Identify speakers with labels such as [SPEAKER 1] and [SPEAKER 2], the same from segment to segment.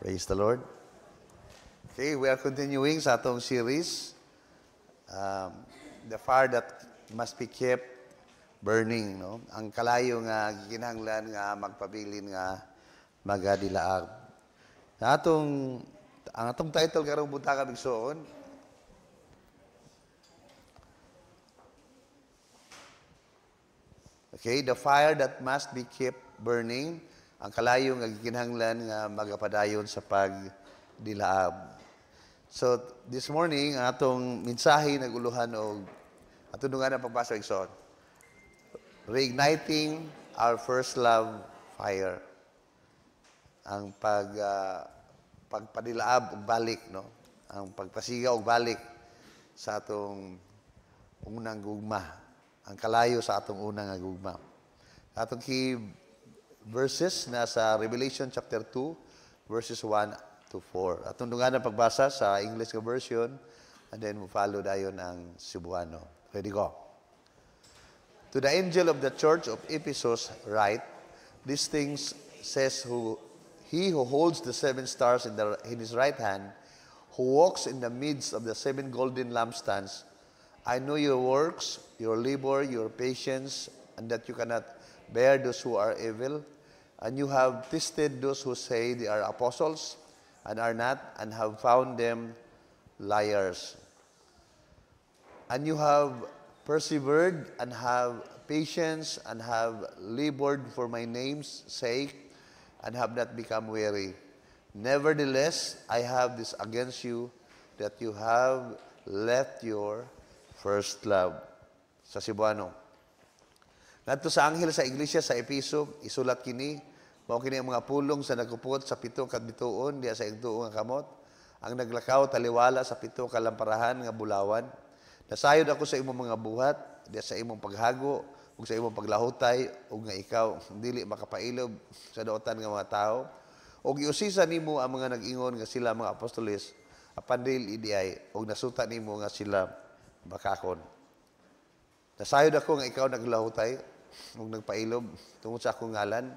[SPEAKER 1] Praise the Lord. Okay, we are continuing sa atong series, The Fire That Must Be Kept Burning. No? Ang kalayo nga gikinahanglan nga magpabilin nga magadilaag. Ang atong title karong buta ka bigsoon, okay, The Fire That Must Be Kept Burning. Ang kalayo nga gikinahanglan nga magapadayon sa pagdilaab. So, this morning, atong mensahe naguluhan og atong dungan ang pagbasa igsoon. Reigniting our first love fire. Ang pagpadilaab og balik, no? Ang pagpasiga og balik sa atong unang gugma. Ang kalayo sa atong unang gugma. Atong key verses nasa Revelation chapter 2, verses 1 to 4. Atong dungan ang pagbasa sa English version, and then we'll follow dayon ang Cebuano. Ready, go. To the angel of the church of Ephesus write, these things says he who holds the 7 stars in his right hand, who walks in the midst of the 7 golden lampstands. I know your works, your labor, your patience, and that you cannot bear those who are evil, and you have tested those who say they are apostles and are not, and have found them liars. And you have persevered and have patience and have labored for my name's sake and have not become weary. Nevertheless, I have this against you, that you have left your first love. Sa Cebuano. Ngadto sa anghel sa iglesia sa Episo, isulat kini, mao kini ang mga pulong sa nagkupot sa 7 ka bituon diya sa igtuo nga kamot, ang naglakaw taliwala sa 7 ka lamparahan nga bulawan. Nasayod ako sa imong mga buhat, diya sa imong paghago, ug sa imong paglahutay, ug nga ikaw dili makapailob sa daotan nga mga tao. Ug giusisa nimo ang mga nag-ingon nga sila mga apostoles, apan dili idiay, ug nasuta nimo nga sila bakakon. Nasayod ako nga ikaw naglahutay, ug nagpailob tungod sa akong ngalan,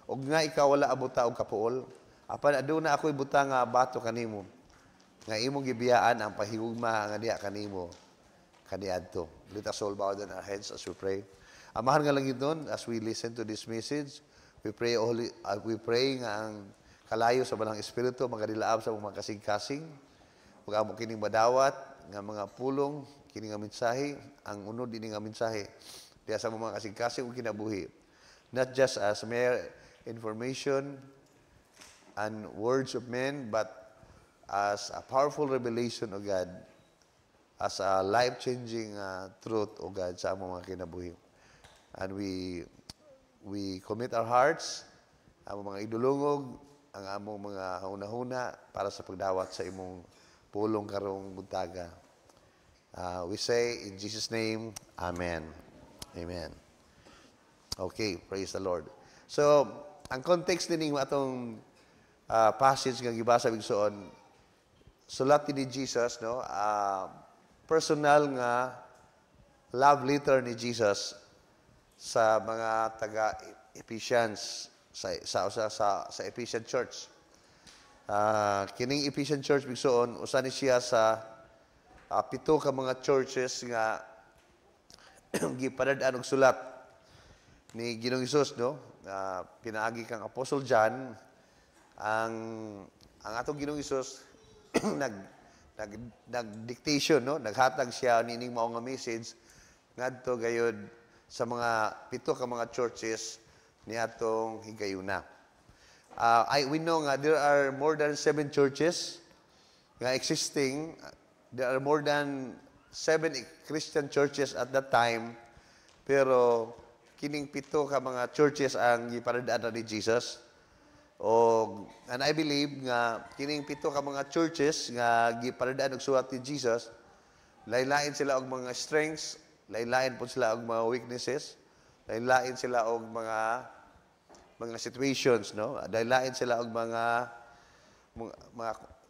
[SPEAKER 1] ug nga ikaw wala abuta og kapuol, apan aduna ako'y buta nga bato kanimo, nga imong gibiyaan ang pahigugma nga diha kanimo kaniadto. Let us all bow down our heads as we pray. Amahan nga lang yun, as we listen to this message, we pray nga ang kalayo sa Balang Espiritu magadilaab sa mga kasing-kasing, ug amo kining madawat nga mga pulong kini nga mensahe, ang unod ini nga mensahe diya sa mga kasing-kasing ug kinabuhi, not just as mere information and words of men, but as a powerful revelation of God, as a life-changing truth of God sa among mga kinabuhi. And we commit our hearts, among mga idulungog, ang among mga huna-huna para sa pagdawat sa imong pulong karong buntaga. We say in Jesus' name, Amen. Amen. Okay, praise the Lord. So, ang context din ng atong passage nga gibasa bigsoon, sulat ni Jesus, no? Personal nga love letter ni Jesus sa mga taga Ephesians sa Ephesian Church. Kining Ephesian Church bigsoon, usa ni siya sa 7 ka mga churches nga gipadad-an og sulat ni Ginoong Hesus, no? Pinaagi kang Apostle John, ang atong Ginoong Hesus nag-dictation, no? Naghatag siya nining mao nga message ngadto gayud sa mga 7 ka mga churches niadtong higayuna. We know nga there are more than 7 churches nga existing. There are more than 7 Christian churches at that time, pero kining 7 ka mga churches ang giparadaan ni Jesus. And I believe nga kining 7 ka mga churches nga giparadaan og suwat ni Jesus, lain-lain sila og mga strengths, lain-lain po sila og mga weaknesses, lain-lain sila og mga situations, no? Lain-lain sila og mga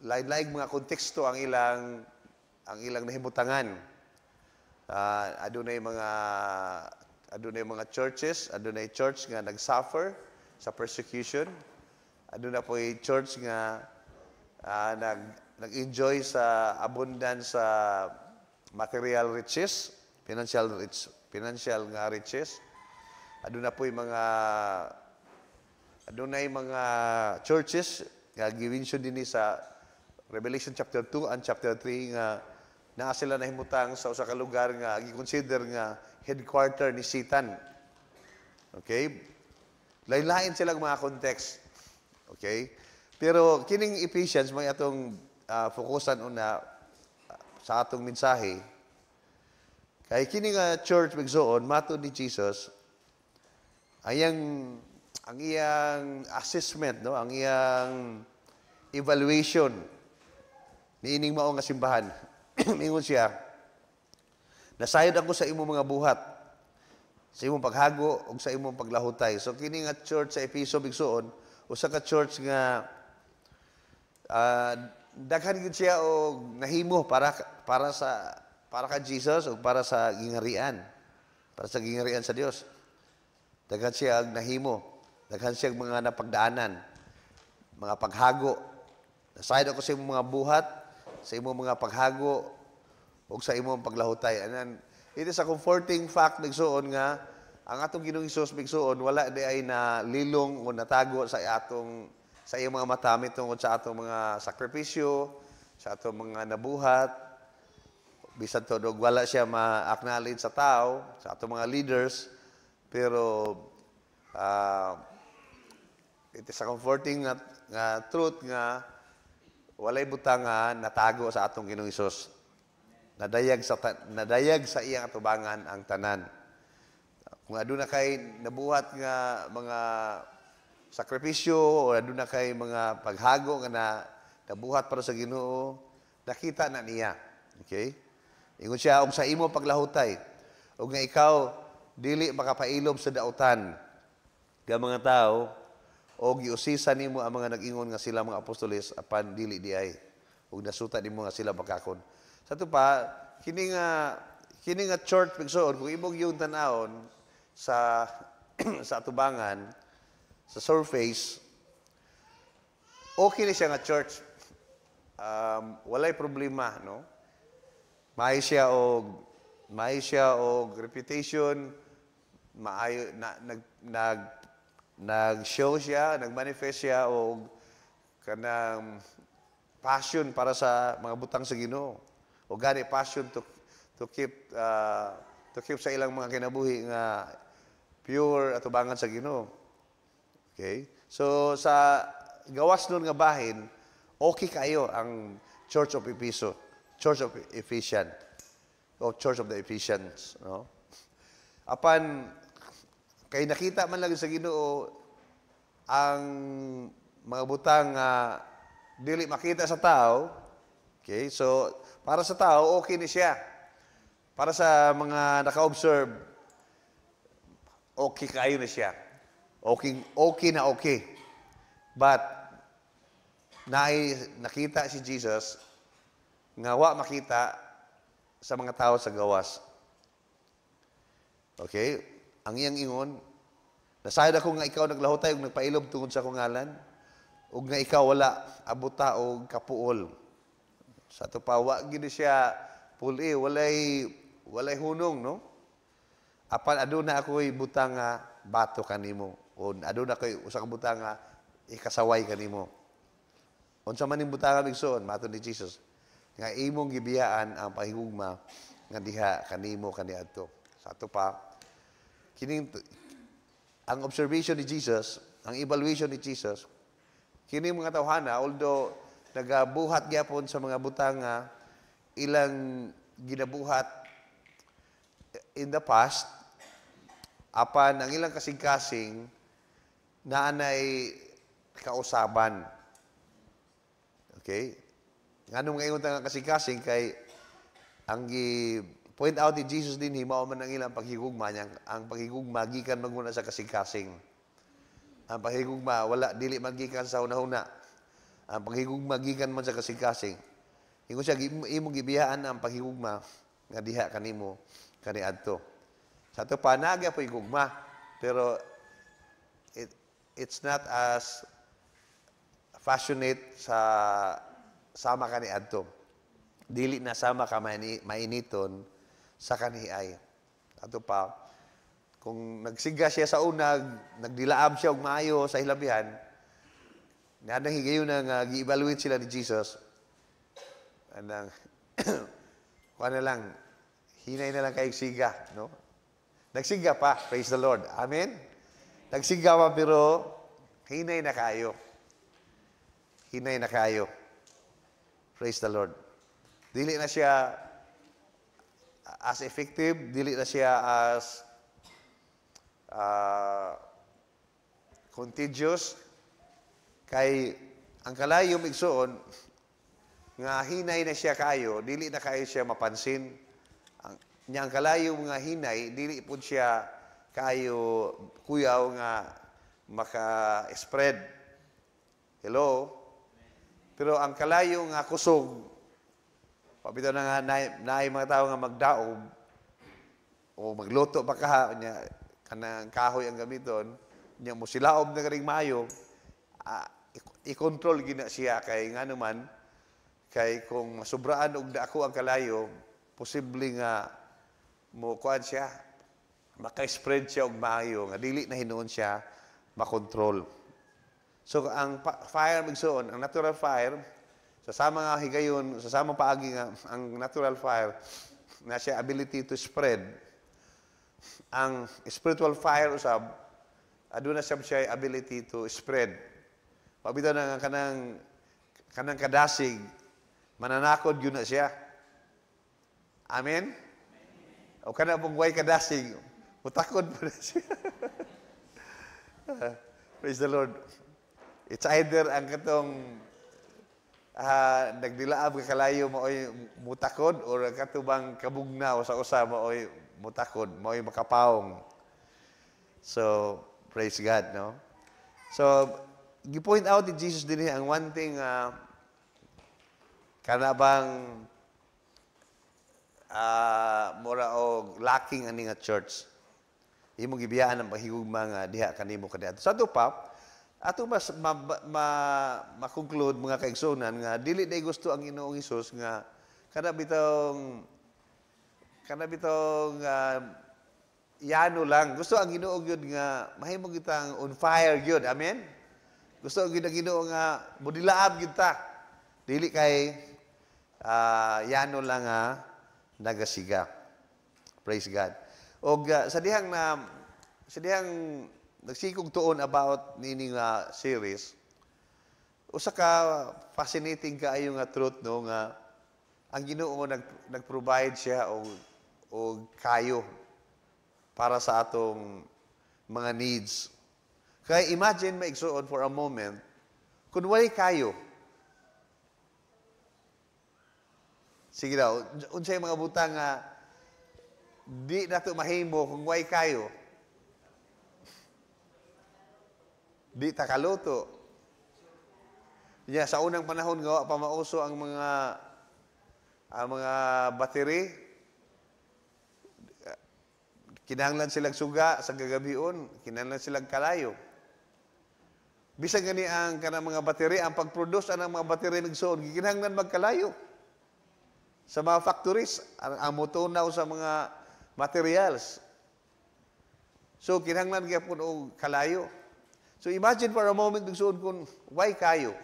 [SPEAKER 1] lain-lain mga konteksto ang ilang nahimutangan. Adunay mga churches, adunay church nga nag-suffer sa persecution. Aduna po church nga nag-enjoy sa abundance sa material riches, financial nga riches. Aduna yung mga churches nga giwensyon dinhi sa Revelation chapter 2 and chapter 3 nga naa sila nahimutang sa usa ka lugar nga gi-consider nga headquarter ni Satan. Okay? Lain-lain silang mga context. Okay? Pero kining Ephesians may atong fokusan una sa atong mensahe. Kay kini nga church bigsoon matud ni Jesus ang iyang assessment, no, ang iyang evaluation niining mao nga simbahan. Mingon siya, nasayod ako sa imong mga buhat, sa imong paghago ug sa imong paglahutay. So kini nga church sa Efeso bigsoon, usa ka church nga daghan gyud siya og nahimo para ka Jesus o para sa gingharian. Para sa gingharian sa Dios. Daghan siya og nahimo. Daghan siya og mga napagdaanan, mga paghago. Nasayod ako sa imong mga buhat, sa imong mga paghago o sa imong paglahutay. And then, it is a comforting fact nagsuon nga ang atong Ginoong Hesus bigsuon wala di ay na lilong o natago sa iyang mga mata tungod sa atong mga sakripisyo, sa atong mga nabuhat. Bisan to wala siya ma-acknowledge sa tao, sa atong mga leaders, pero it is a comforting nga truth nga walay butang nga natago sa atong Ginoong Hesus. Nadayag sa iyang atubangan ang tanan. Kung aduna kay nabuhat nga mga sakripisyo o aduna kay mga paghago nga nabuhat para sa Ginoo, nakita na niya. Okay? Ingon siya, og sa imo paglahutay, og nga ikaw dili makapailob sa dautan nga mga tao, o giusisan nimo ang mga nag-ingon nga sila mga apostoles apan dili diay, ug nasuta nimo nga sila bakakon. Sa ito pa, kini nga church pigsoon kung imong yung tan-aon sa sa atubangan, sa surface, okay na siya nga church. Walay problema, no? Maayo siya og reputation, maayo nag-show siya, nag-manifest siya og kanang passion para sa mga butang sa Ginoo. O gani passion to keep sa ilang mga kinabuhi nga pure atubangan sa Ginoo. Okay? So sa gawas nun nga bahin, okay kayo ang Church of Efeso, Church of Ephesians, o Church of the Ephesians, no? Apan kay nakita man lang sa Ginoo ang mga butang dili makita sa tao. Okay? So para sa tao okay ni siya. Para sa mga naka-observe, okay kayo na siya. Okay na okay. But nakita si Jesus nga wa makita sa mga tao sa gawas. Okay? Ang iyang ingon, nasayod ako nga ikaw naglahutay ug nagpailob tungod sa akong ngalan, ug nga ikaw wala abuta og kapuol. Sa ito pa, wa gid siya puli, walay hunong, no? Apan aduna ako'y butang nga bato kanimo, o aduna ako'y usa ka butang nga ikasaway kanimo. Unsa man ning butang bigsoon, matud ni Jesus, nga imong gibiyaan ang pahigugma nga diha kanimo kaniadto. Sa ato pa, ang observation ni Jesus, ang evaluation ni Jesus, kini mga tawhana, although nagabuhat gyapon sa mga butang nga ilang ginabuhat in the past, apan ang ilang kasing-kasing naanay kausaban. Okay? Nganong ngayon nga kasing-kasing kay ang point out ni Jesus din mao man ang ilang paghigugma niya, ang paghigugma gikan magmuna sa kasing-kasing. Ang paghigugma wala dili magikan sa una-una. Ang paghigugma gikan man sa kasing-kasing. Ingon siya imong gibiyaan ang paghigugma nga diha kanimo kaniadto. Sa ato pa naga po'y gugma, pero it's not as passionate sama ka ni adto. Dili na sama ka mainiton sa kanihay. Ato pa, kung nagsiga siya sa unag, nagdilaam siya og maayo sa hilabihan, nang higayon nga gi-evaluate sila ni Jesus, anang kuha na lang, hinay na lang kayong siga, no? Nagsiga pa, praise the Lord. Amen? Nagsiga pa pero hinay na kayo. Hinay na kayo. Praise the Lord. Dili na siya as effective, dili na siya as contagious. Kay ang kalayo igsoon nga hinay na siya kayo, dili na kayo siya mapansin. Ang kalayo nga hinay, dili po siya kayo kuyaw nga maka-spread. Hello? Pero ang kalayo nga kusog, pabitaw na nga naay mga tao nga magdaob o magluto pa niya, kanang kahoy ang gamiton, niya mo silaob na karing mayo, i-control gina siya kay nga naman, kay kung masubraan og dako ang kalayo, posible nga mo kuan siya, maka-spread siya og maayo, nga dili na hinuon siya makontrol. So ang fire migsoon, ang natural fire, sa sama nga higayon, sa sama paagi nga ang natural fire na siya ability to spread. Ang spiritual fire usab aduna siya ability to spread. Pabitaw na nga kanang kadasig, mananakod yun na siya. Amen? O kana pong way kadasig, mutakod po na siya. Praise the Lord. It's either ang katong nagdilaab ka kalayo maoy mutakod or katubang kabugnaw sa usa maoy mutakod, maoy makapawong. So, praise God, no? So, gi-point out ni Jesus din ang one thing kanabang mura o lacking ani nga church. Imo gibiyaan ang pahigugma nga diha kanimo kaniadto. Sa ato pa, ato mas ma-conclude mga kaigsunan nga dili day gusto ang Ginoong Hesus nga kada bitong yano lang. Gusto ang Ginoo gyud nga mahimo kitang on fire gyud. Amen. Gusto ang Ginoo nga mudilaab gyud ta. Dili kay yano lang nga nagasiga. Praise God. Og sa dihang nagsikog tuon about nini nga series, usa ka fascinating kaayo nga truth no nga ang Ginoo nag-provide siya og kayo para sa atong mga needs. Kaya imagine maigsuon for a moment kung walay kayo. Sige daw, unsay mga butang nga di nato mahimo kung way kayo. Di ta kaluto. Sa unang panahon nga pa mauso ang mga battery. Kinahanglan silang suga sa gagabion, kinahanglan silang kalayo. Bisag gani ang kanang mga battery, ang pag-produce ang mga battery nagsuon, kinahanglan magkalayo. Sa mga factories, ang mutunaw sa mga materials. So, kinahanglan gyapon og kalayo. So, imagine for a moment nagsuon kung why kayo?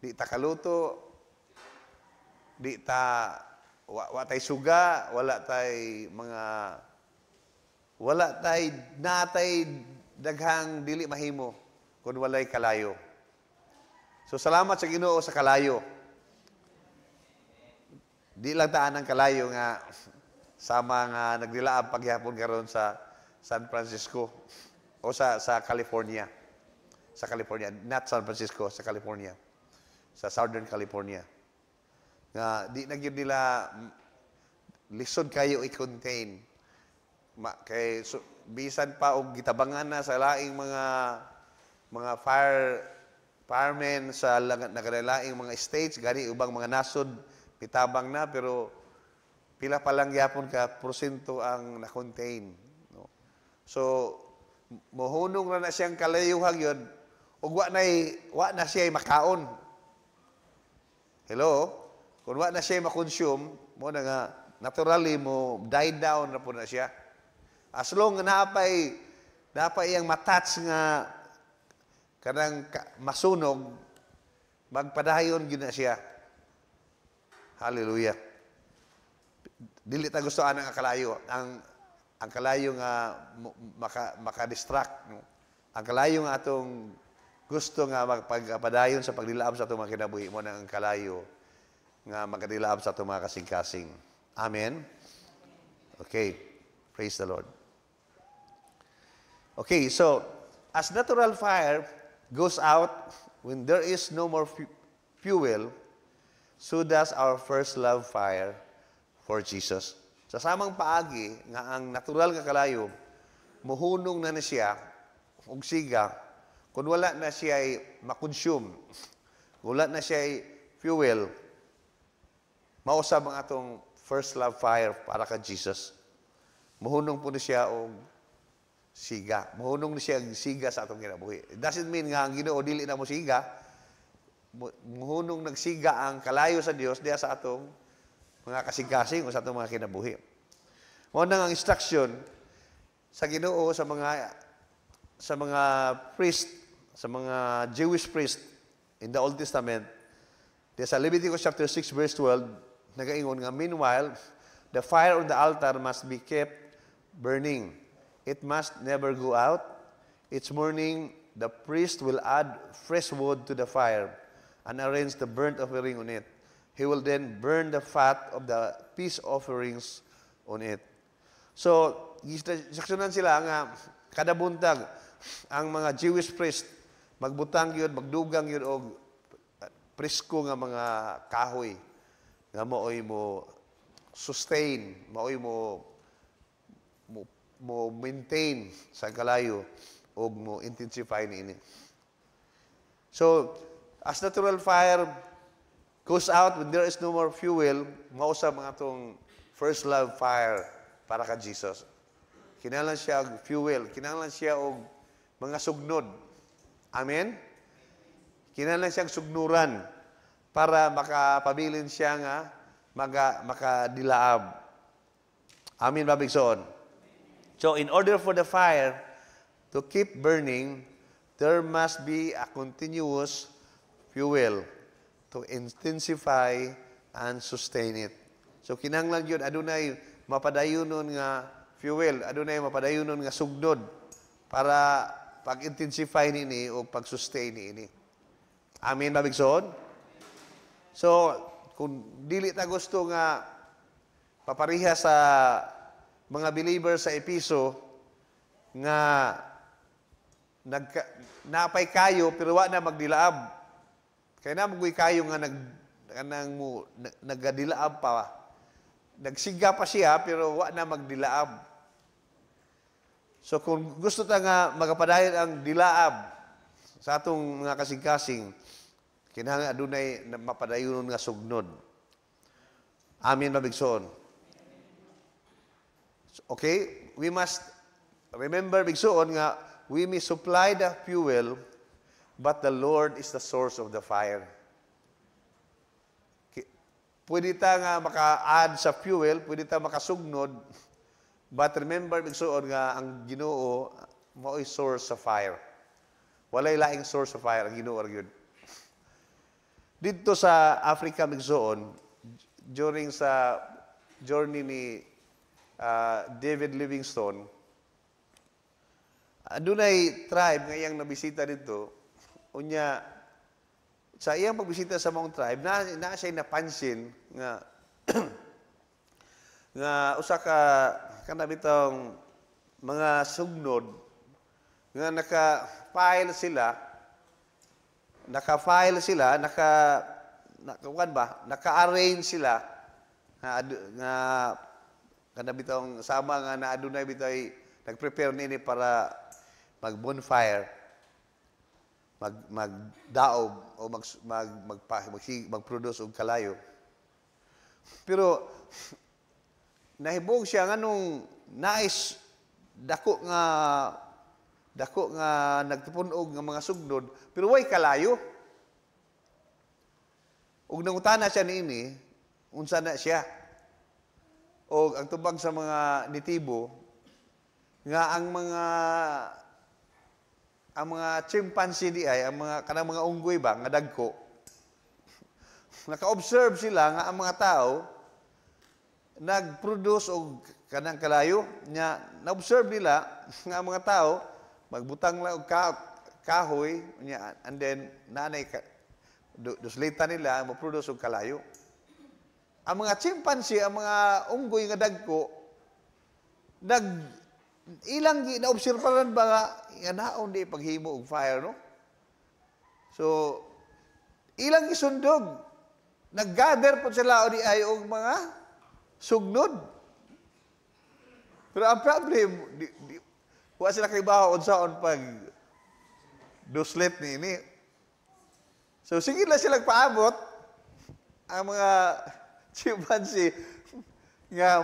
[SPEAKER 1] Di ta kaluto, di ta wa tay suga, wala tay natay daghang dili mahimo kun walay kalayo. So, salamat sa Ginoo sa kalayo. Di lang taan ang kalayo nga sama nga nagdilaab pagyapon karon sa San Francisco o sa California. Sa California, not San Francisco, sa California. Sa Southern California. Nga di na gyud nila lisod kayo i-contain. Bisan pa og gitabangan na sa laing mga firemen sa nagalaing mga states, gani ubang mga nasod itabang na, pero pila pa lang yapon ka porsyento ang na-contain. No? So, mohunong na siyang kalayuhag yun, ug wa na siya makaon. Hello? Kung wa na siya ma-consume, mo na nga, naturally mo, die down na po na siya. As long na napay ang matouch nga kanang masunog, magpadayon gina siya. Hallelujah. Dili ta gusto ang kalayo. Ang kalayo nga maka-distract. Ang kalayo nga atong gusto nga magpagpadayon sa pagdilaab sa atong mga kinabuhi mo ng kalayo nga magadilaab sa atong mga kasing-kasing. Amen? Okay. Praise the Lord. Okay, so, as natural fire goes out when there is no more fuel, so does our first love fire for Jesus. Sa samang paagi, nga ang natural nga kalayo, muhunong na siya, og siga, kung wala na siya ay makonsume, wala na siya ay fuel, mausab ang atong first love fire para kay Jesus. Muhunong po na siya og siga. Muhunong na siya ang siga sa atong kinabuhi. It doesn't mean nga ang Ginoo dili na mo siga. Muhunong nagsiga ang kalayo sa Dios diya sa atong mga kasing-kasing o sa atong mga kinabuhi. Mao nang ang instruction sa Ginoo sa mga priest, sa mga Jewish priest in the Old Testament. Diya sa Leviticus chapter 6 verse 12, nagaingon nga, meanwhile, the fire on the altar must be kept burning. It must never go out. Each morning, the priest will add fresh wood to the fire and arrange the burnt offering on it. He will then burn the fat of the peace offerings on it. So, instruksyonan sila nga kada buntag ang mga Jewish priest magbutang yun, magdugang yun og presko nga mga kahoy nga maoy mo sustain, maoy mo maintain sa kalayo o mo intensify niini. So, as natural fire goes out when there is no more fuel, mausab mga itong first love fire para ka Jesus. Kinahanglan siya og fuel, kinahanglan siya og mga sugnod. Amen? Kinahanglan siyang sugnuran para makapabilin siya nga makadilaab. Amen, babigsoon. So, in order for the fire to keep burning, there must be a continuous fuel to intensify and sustain it. So, kinahanglan yun, adunay mapadayunon nga fuel, adunay mapadayunon nga sugnod para pag-intensify nini o pag-sustain nini. Amen, babigsoon? So, kung dili ta gusto nga papariha sa mga believers sa Episo nga napay kayo pero wa na magdilaab. Kaya na magoy kayo nga nagadilaab pa. Nagsiga pa siya pero wa na magdilaab. So kung gusto ta nga magapadayon ang dilaab sa atong mga kasing-kasing, kinahanglan adunay mapadayon nga sugnod. Amen, mabigsoon. Okay, we must remember, bigsoon nga, we may supply the fuel, but the Lord is the source of the fire. Pwede ta nga maka-add sa fuel, pwede ta makasugnod, but remember, bigsoon nga, ang Ginoo, mao'y source of fire. Walay laing source of fire, ang Ginoo argued. Dito sa Africa, bigsoon, during sa journey ni David Livingstone, adunay tribe nga iyang nabisita dito. Unya, sa iyang pagbisita sa mga tribe, na siya napansin nga nga usa ka kanabitong mga sugnod nga naka-arrange sila nga kada bitong sama nga na adunay bitay nag-prepare nini para mag-bonfire, magdaog o mag-produce og kalayo. Pero nahibog siya nganong nais dako nga nagtupunog nga mga sugnod pero way kalayo. ug nangutana siya niini, unsa na siya. O ang tubag sa mga nitibo, nga ang mga chimpanzee di ay, ang mga, kanang mga unggoy ba, nga dagko, naka-observe sila nga ang mga tao, nag-produce og kanang kalayo, nya na-observe nila nga ang mga tao, magbutang lang og kahoy, nya, and then, nanay, duslita nila, mag-produce og kalayo. Ang mga chimpanzee, ang mga unggoy nga dagko, ilang na-obserbaran ba nga naon di paghimo og fire, no? So, ilang isundog, nag-gather po sila o di ay og mga sugnod. Pero ang problem, wala sila kaibaho unsaon pag duslit ni. So, sige lang sila paabot ang mga chimpanzee nga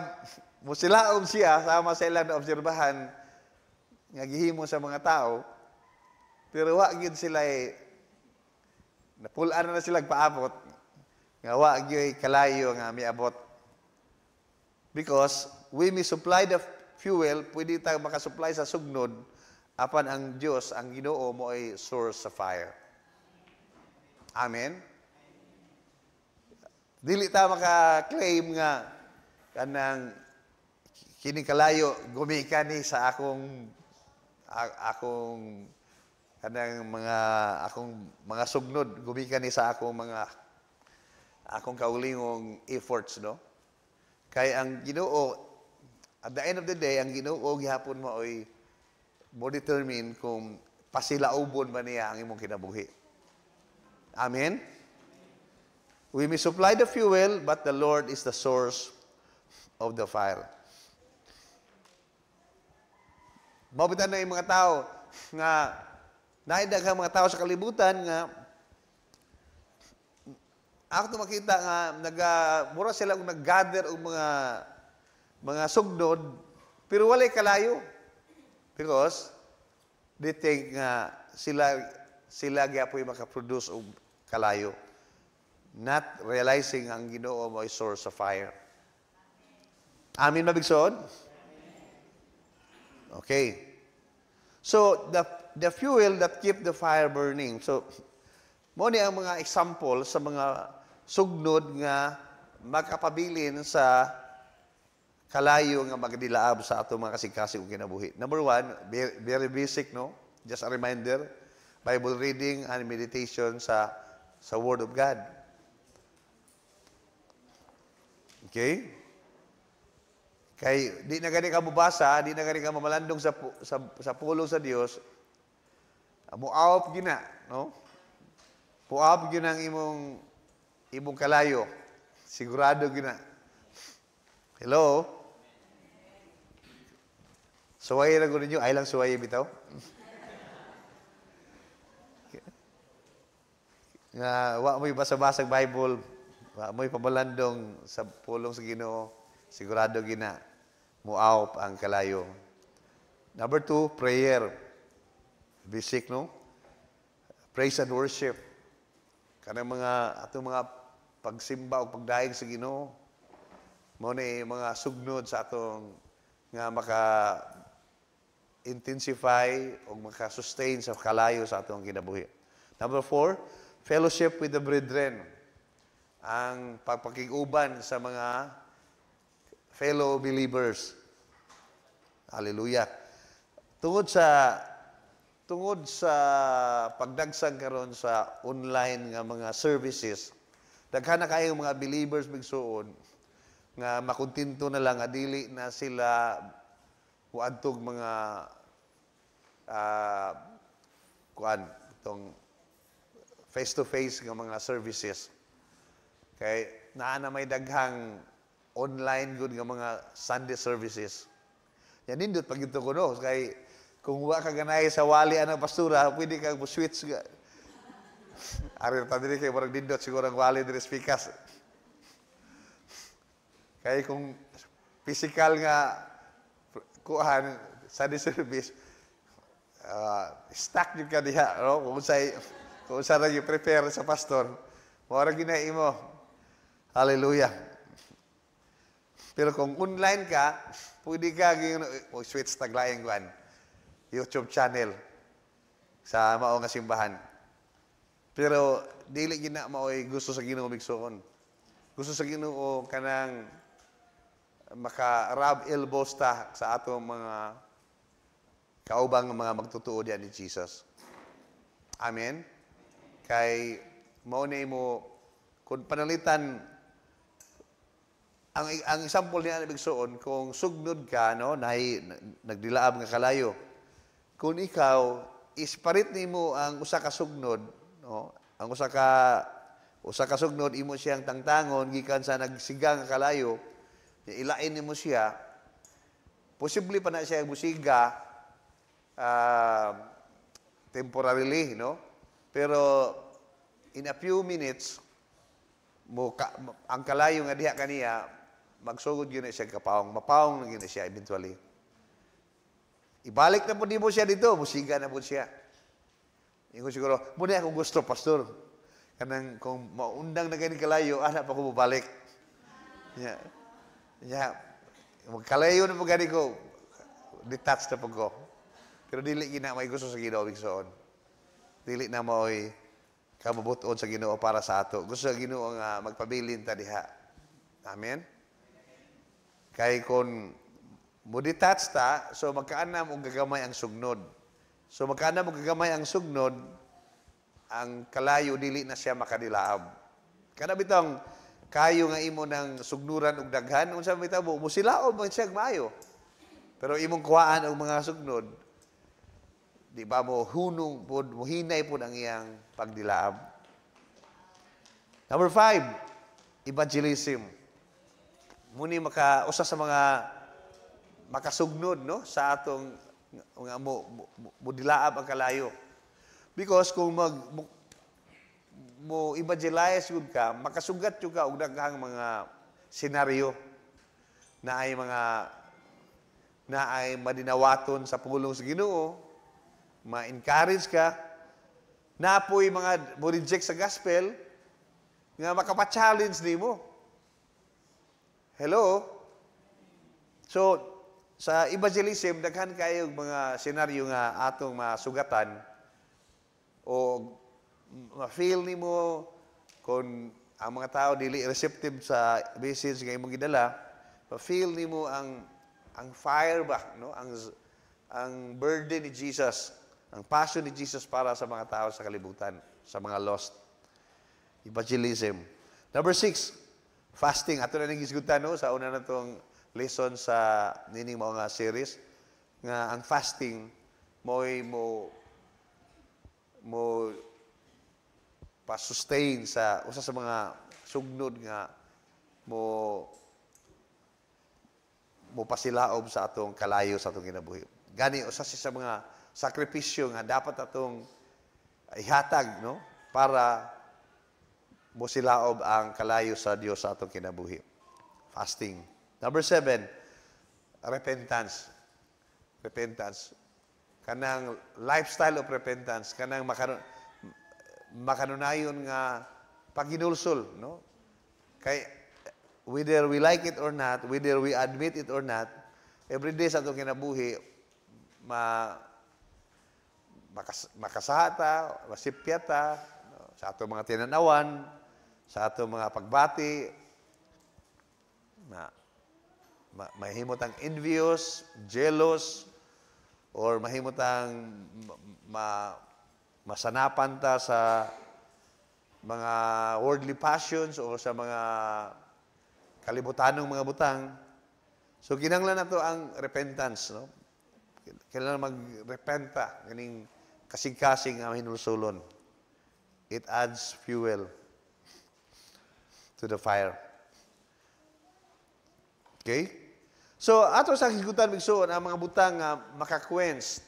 [SPEAKER 1] musilaom siya sama sa ilang na obserbahan nga gihimo sa mga tao, pero wa gyud sila napulaan na sila paabot nga wa gyud kalayo nga miabot. Because we may supply the fuel, pwede tayo makasupply sa sugnod apan ang Dios, ang Ginoo mo ay source sa fire. Amen. Dili ta maka-claim nga kanang kining kalayo gumika ni sa akong kanang mga sugnod, gumika ni sa akong kaulingong efforts, no? Kay ang Ginoo, at the end of the day, ang Ginoo gihapon mo ay mo determine kung pasilaubon ba niya ang imong kinabuhi. Amen? We may supply the fuel, but the Lord is the source of the fire. Mabitan na yung mga tao nga naidaghang mga tao sa kalibutan nga ako makita nga mura sila kung nag-gather og mga sugnod pero walay kalayo. Because they think nga sila gyapon maka-produce og kalayo. Not realizing ang Ginoo mo ay source of fire. Amin mabigsoon? Okay. So, the fuel that keep the fire burning. So, mo ni ang mga example sa mga sugnod nga makapabilin sa kalayo nga magdilaab sa ato mga kasig-kasig ug kinabuhi. Number one, very basic, no? Just a reminder, Bible reading and meditation sa Word of God. Okay? Kay di na gani ka mubasa, di na gani ka mamalandong sa pulong sa Dios. Muawop gina, no? Puawop gina ang imong kalayo. Sigurado gina. Hello? Suway na ko ninyo, ay lang suway bitaw. Nga wa mo'y basa-basag Bible, wa mo'y pamalandong sa pulong sa Ginoo. Sigurado gina muawp ang kalayo. Number 2, prayer. Basic, no? Praise and worship. Kanang atong mga pagsimba o pagdaig sa Ginoo. Mao ni mga sugnod sa atong nga maka-intensify o maka-sustain sa kalayo sa atong kinabuhi. Number 4, fellowship with the brethren. Ang pagpakiguban sa mga fellow believers. Hallelujah. Tungod sa pagdagsang karon sa online nga mga services, daghan na kayong mga believers bigsuon nga makontinto na lang adili na sila kuadtog mga itong face-to-face nga mga services. Kay naa na may daghang online good nga mga Sunday services. Yan nindot pag ito ko, no? Kay kung wa ka ganay sa wali ang pastura, pwede kang switch nga. Ari ta diri kay barang dindot siguro ang wali diri speakers. Kay kung physical nga kuhan Sunday service, stuck yung ka diha, no? Kung sa yung prepare sa pastor, Mora ginai mo. Hallelujah. Pero kung online ka, pwede ka switch taglayang kuan. YouTube channel sa mao nga simbahan. Pero dili gina maoy gusto sa Ginoo migsuon. Gusto sa Ginoo kanang maka-rub elbows ta sa atong mga kaubang mga magtutuo diyan ni Jesus. Amen. Kay mao na mo kung panalitan ang example niya na bigsuon kung sugnod ka no nagdilaab nga kalayo. Kung ikaw isparit nimo ang usa ka sugnod no ang usa ka sugnod imo siyang tangtangon gikan sa nagsigang nga kalayo ilain nimo siya posible pa na siya musiga temporarily no pero in a few minutes ang kalayo nga diha kaniya magsugod yun na siya kapawong. Mapawong lang yun na siya eventually. Ibalik na po di mo siya dito. Musiga na po siya. Yung siguro, muna akong gusto, pastor. Kanang kung maundang na ganyan kalayo, anak pa ko bubalik. Magkalayo na po ganyan ko. Detached na po ko. Pero dili gina may gusto sa Ginoo bigsoon. Dili na mo'y kamubuton sa Ginoo para sa ato. Gusto sa Ginoo nga magpabilin ta diha. Amen. Kay kung mo-detach ta, so magkaanam og gagamay ang sugnod. So magkaanam og gagamay ang sugnod, ang kalayo dili na siya makadilaab. Kada bitong kayo nga imo ng sugnuran og daghan, unsa bitaw mo silaob man siya maayo. Pero imong kuhaan og mga sugnod, di ba mo hunong pod, mo hinay pod ang iyang pagdilaab. Number 5, evangelism. Muni usa sa mga makasugnod no sa atong nga mo dilaab ang kalayo. Because kung mo evangelize gud ka, makasugat jud ka og daghang mga senaryo na ay madinawaton sa pulong sa Ginoo, ma-encourage ka, naapoy mga mo reject sa gospel nga makapa-challenge nimo. Hello? So, sa evangelism, daghan kayo mga senaryo nga atong masugatan o ma-feel ni mo kung ang mga tao dili receptive sa message nga imong gidala, ma-feel ni mo ang fire ba, no? Ang burden ni Jesus, ang passion ni Jesus para sa mga tao sa kalibutan, sa mga lost. Evangelism. Number 6, fasting. Ato na nagisgutan no sa una na tong lesson sa nining mga series nga ang fasting mo pa-sustain sa usa sa mga sugnod nga mo pasilaob sa atong kalayo sa atong kinabuhi. Gani usa sa mga sakripisyo nga dapat atong ihatag no para musilaob ang kalayo sa Dios sa atong kinabuhi. Fasting. Number 7, repentance. Repentance. Kanang lifestyle of repentance, kanang makanunayon nga paginulsol, no? Kay whether we like it or not, whether we admit it or not, every day sa atong kinabuhi makasahata, masipyata, no? Sa atong mga tinanawan, sa atong mga pagbati, mahimot ang envious, jealous, or mahimot ang masanapan ta sa mga worldly passions o sa mga kalibutanong mga butang. So, kinahanglan na to ang repentance. No? Kailangan magrepenta, ganing kasing-kasing ang hinulsulon. It adds fuel to the fire. Okay? So, ato sa higutan bigsoon ang mga butang nga maka-quench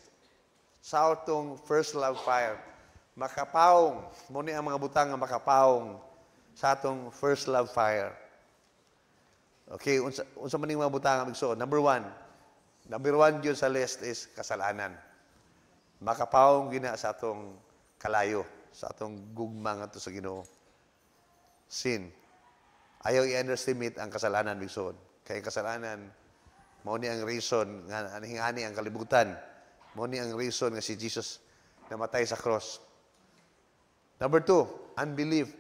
[SPEAKER 1] sa atong first love fire. Makapawong. Muna ang mga butang nga makapawong sa atong first love fire. Okay, unsa man ning mga butang nga bigsoon? Number 1 yun sa list is kasalanan. Makapawong gina sa atong kalayo, sa atong gugma nga to sa Ginoo. sin. Ayaw i-underestimate ang kasalanan bigsoon. Kaya kasalanan, mao ni ang reason nga anhingani ang kalibutan. Mao ni ang reason nga si Jesus namatay sa cross. Number 2, unbelief.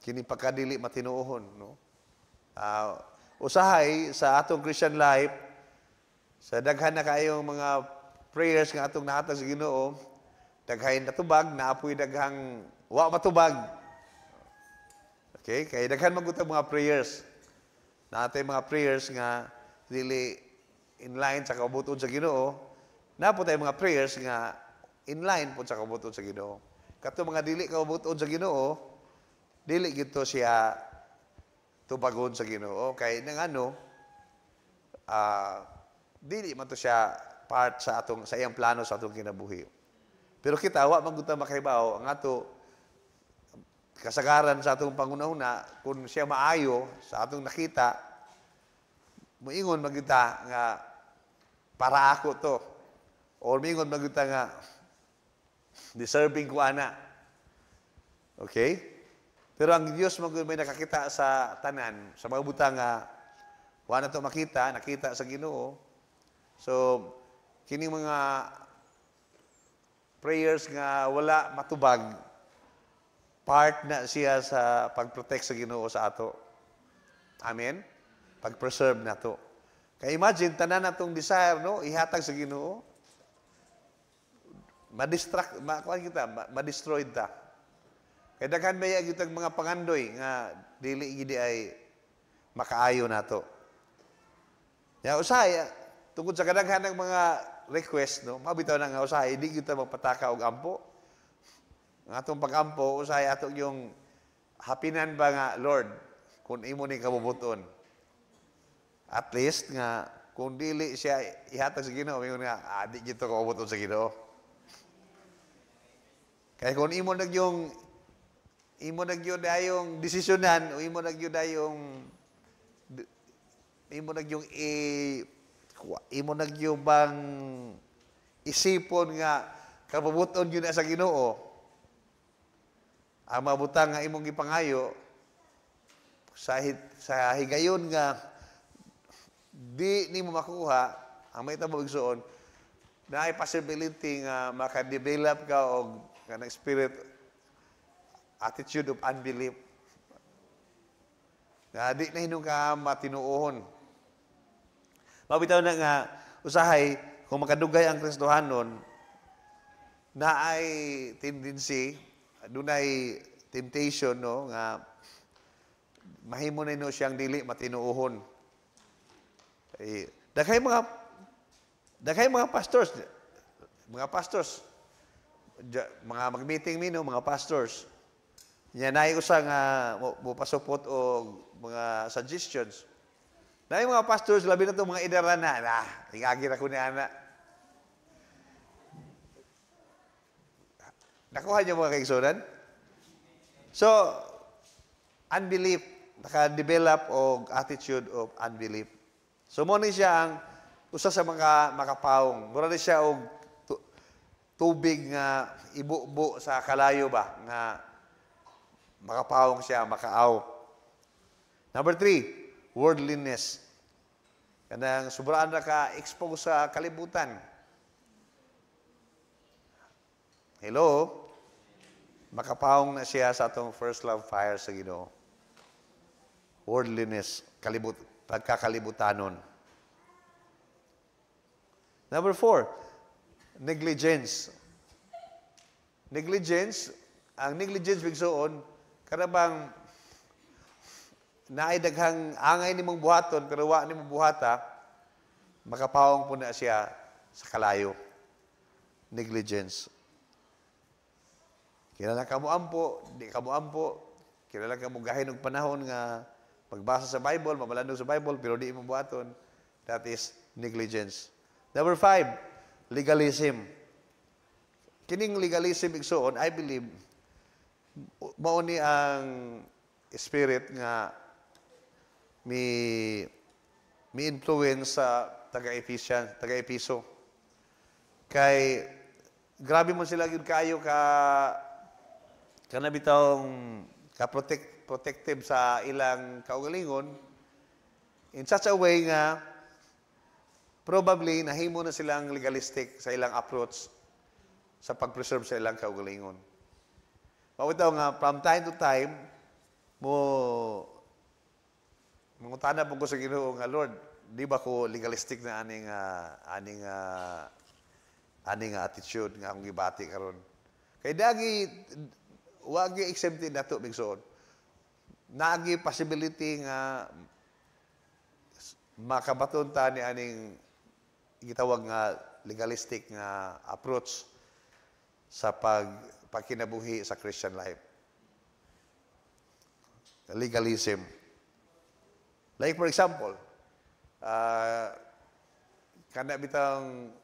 [SPEAKER 1] Kini pagkadili matinuohon, no? Usahay sa atong Christian life, sa daghan na kayong mga prayers nga atong nahatag sa Ginoo, daghay natubag, naapoy daghang wa matubag. Okay? Kaya daghan magutang mga prayers. Natay mga prayers nga dili in line sa kabuton sa Ginoo, napo tay mga prayers nga in line po sa kabuton sa Ginoo. Kato mga dili kabuton sa Ginoo, dili gito siya tubagon sa Ginoo. Kay nang ano, dili man to siya part sa iyang plano sa atong kinabuhi. Pero kita wa man gud ta makahibaw ang ato kasagaran sa atong pangunahuna kung siya maayo sa atong nakita, moingon magita nga para ako to, or moingon magita nga deserving ko ana. Okay? Pero ang Diyos may nakakita sa tanan, sa mga butang nga wala na to nakita sa Ginoo. So, kining mga prayers nga wala matubag, part na siya sa pag-protect sa Ginoo sa ato. Amen? Pag-preserve na to. Kaya imagine, tanan na itong desire, no? Ihatag sa Ginoo. Ma-destroyed ta. Kaya daghan ba yung mga pangandoy nga dili gidi ay makaayo na to. Ya, usahay, tungkol sa kadaghan ng mga request, no? Mabitaw na nga usahay, hindi kita magpataka og ampo. Ang atong pag-ampo, usahay atong yung hapinan ba nga, Lord, kung imo ni kabubuton. At least nga, kung dili siya ihatag sa Ginoo, mingon nga, di gito kabubuton sa Ginoo. Kaya kung imo nagyong dayong desisyonan, o imo nagyong bang isipon nga kabubuton yun na sa Ginoo, ang mabutang nga imong gipangayo sa higayon nga di nimo makuha, ang may tamo igsoon na ay possibility nga maka-develop ka og kanang spirit attitude of unbelief. Nga di na hinung ka matinuohon. Mabitaw na nga usahay kung makadugay ang Kristohanon na ay tendency, dunay temptation, no, nga mahimo na no siyang dili matinuohon. Daghay mga pastors, mga mag-meeting mino, mga pastors. Nya naay usa nga mo pasupot og mga suggestions. Naay mga pastors labi na to mga idarana na, tingagi ra ko ni ana. Nakuha niyo mga kaigsunan? So, unbelief, naka-develop og attitude of unbelief. So, mo ni siya ang usa sa mga makapawong. Mura ni siya og tubig nga ibubo sa kalayo ba, nga makapawong siya, makaaw. Number 3, worldliness. Kanang sobraan na ka-expose sa kalibutan. Hello? Makapawong na siya sa atong first love fire sa Ginoo. Worldliness, pagkakalibutanon. Number 4, negligence. Ang negligence bigsoon, karabang naay daghang angay nimong buhaton, pero wa nimong buhata, makapawong po na siya sa kalayo. Negligence. Kilala ka mo ampo, di ka mo ampo. Kilala ka mo gahin og panahon nga magbasa sa Bible, mamalandong sa Bible, pero di mo buhaton. That is negligence. Number 5, legalism. Kining legalism igsoon, I believe, mao ni ang spirit nga mi-influence sa taga-Episo. Kay grabe mo sila gyud kayo kanabitawng protective sa ilang kaugalingon in such a way nga probably nahimo na silang legalistic sa ilang approach sa pag-preserve sa ilang kaugalingon. Mawitaw nga from time to time mangutana po ko sa Ginoo nga Lord, di ba ko legalistic na aning attitude nga akong gibati karon. Kay dagi wagi exempted nato bigsoon. Naagi possibility nga makabaton ta ni aning gitawag nga legalistic nga approach sa pagkinabuhi sa Christian life. Legalism. Like for example, kana bitang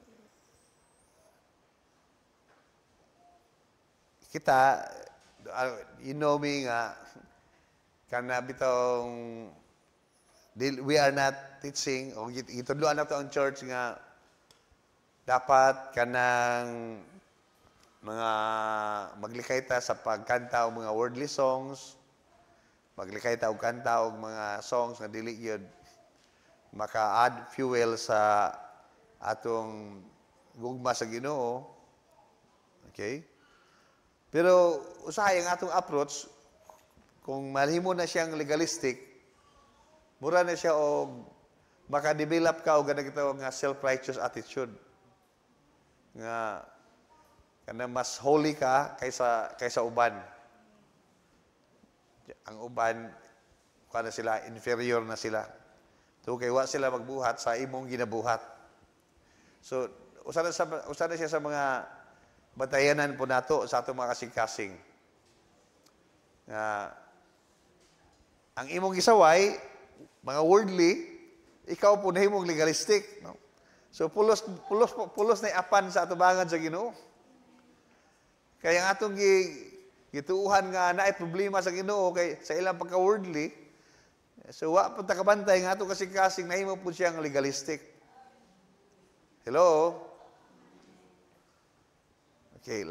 [SPEAKER 1] kita, you know me nga, kana bitang we are not teaching, o itudloan na to ang church nga dapat kanang mga maglikay ta sa pagkanta o mga worldly songs, maglikay ta og kanta og mga songs nga dili gyud maka-add fuel sa atong gugma sa Ginoo. Okay? Pero usahay ang atong approach kung malhimo na siyang legalistic, mura na siya og maka-develop ka og ganang gitawag nga self-righteous attitude. Nga kana mas holy ka kaysa uban. Ang uban kana sila inferior na sila. So kay wa sila magbuhat sa imong ginabuhat. So usa na siya sa mga batayanan po nato sa atong mga kasing-kasing. Nga ang imong gisaway mga worldly, ikaw po nahimong legalistic, no? So pulos na apan sa atubangan sa Ginoo. Kaya ang atong gituuhan nga naay problema sa Ginoo kay sa ilang pagka-worldly, so wa po ta kabantay nga atong kasing-kasing nahimo po siyang legalistic. Hello? Okay,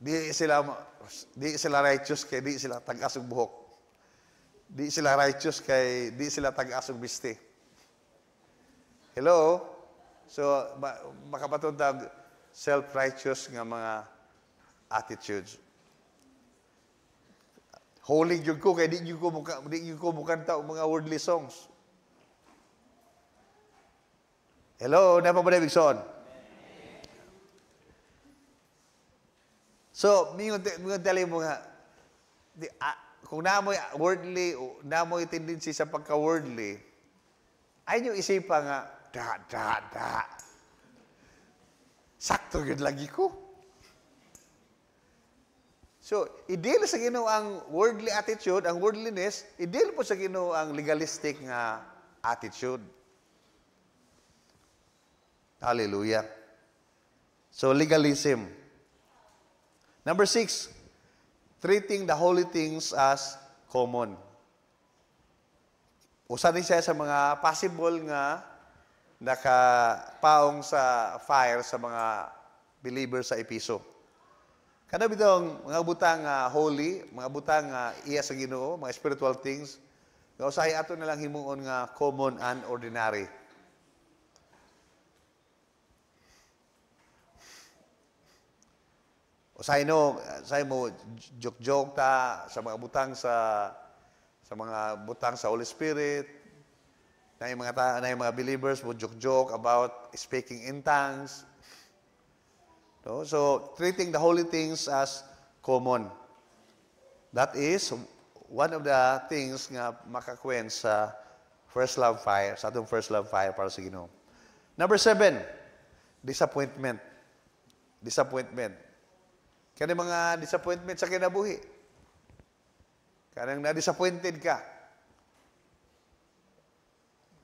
[SPEAKER 1] di sila righteous kay di sila tag-asog buhok. Di sila righteous kay di sila tag-asog biste. Hello? So makapatuntag self-righteous nga mga attitudes. Holy jud ko kay di jud ko mukanta og mga worldly songs. Hello, na pa ba Bigson? So, mingon tali mo nga kung namoy worldly, namoy tendency sa pagka-worldly, ay nyo isipa nga sakto yun lagi ko. So, i-deal sa Ginoo ang worldly attitude, ang worldliness, i-deal po sa Ginoo ang legalistic nga attitude. Hallelujah. So, legalism. Number 6, treating the holy things as common. Usa din siya sa mga possible nga nakapaong sa fire sa mga believers sa Episo. Kada bitong mga butang holy, mga butang iya sa Ginoo, mga spiritual things, nga usahay ato na lang himuon nga common and ordinary. Usahay mo joke-joke ta sa mga butang sa mga butang sa Holy Spirit. Na yung mga believers mo joke about speaking in tongues. No? So, treating the holy things as common. That is one of the things nga makakwen sa first love fire, sa atong first love fire para sa Ginoo. Number 7, disappointment. Disappointment. Kaya mga disappointment sa kinabuhi. Kanang na-disappointed ka.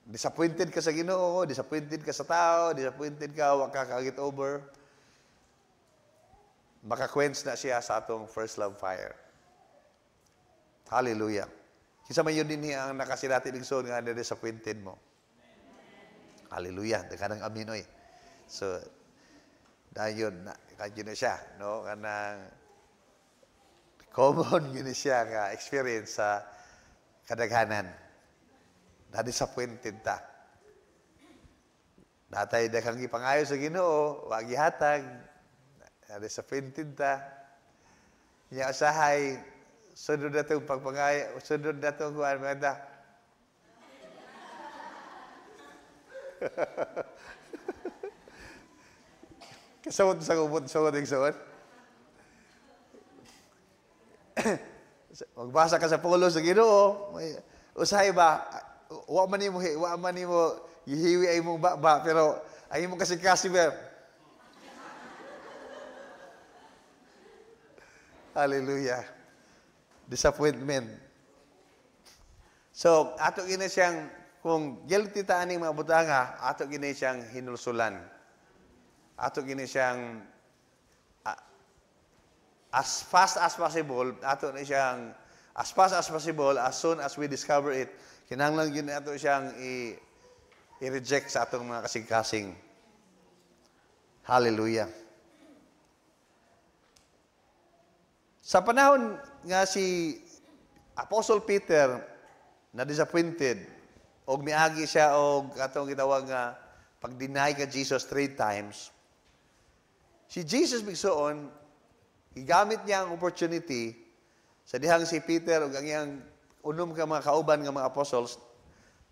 [SPEAKER 1] Disappointed ka sa Ginoo, disappointed ka sa tao, disappointed ka, wag ka get over. Makakwens na siya sa atong first love fire. Hallelujah. Kisa man yun din ang nakasilati ligson nga na-disappointed mo. Hallelujah. Kanang aminoy. So, dahil yun na siya, no? Kanang Common yun siya nga experience sa kadaghanan. Na-disappointed ta. Natay daghang ipangayo sa Ginoo, wa gihatag. Na-disappointed ta. Nya usahay sunod na itong pagpangayo, sunod na itong kuhaan mga kasawad sa kumot, sawad yung sawad. Magbasa ka sa pulo sa Ginoo, usahay ba, wa man nimo gihiwi ay mong ba, pero ay mo kasi ba. Hallelujah. Disappointment. So, ato gina siyang, kung guilty ta aning mga butanga, ato gina siyang hinulsulan. Ato gina siyang as fast as possible, ato na siyang as fast as possible, as soon as we discover it, kinahanglan yun ato siyang i-reject sa atong mga kasing-kasing. Hallelujah. Sa panahon nga si Apostle Peter na disappointed, og miagi siya og atong gitawag nga pag-deny ka Jesus 3 times, si Jesus bigsoon, gigamit niya ang opportunity sa dihang si Peter ug ang iyang unom ka mga kauban nga mga apostles,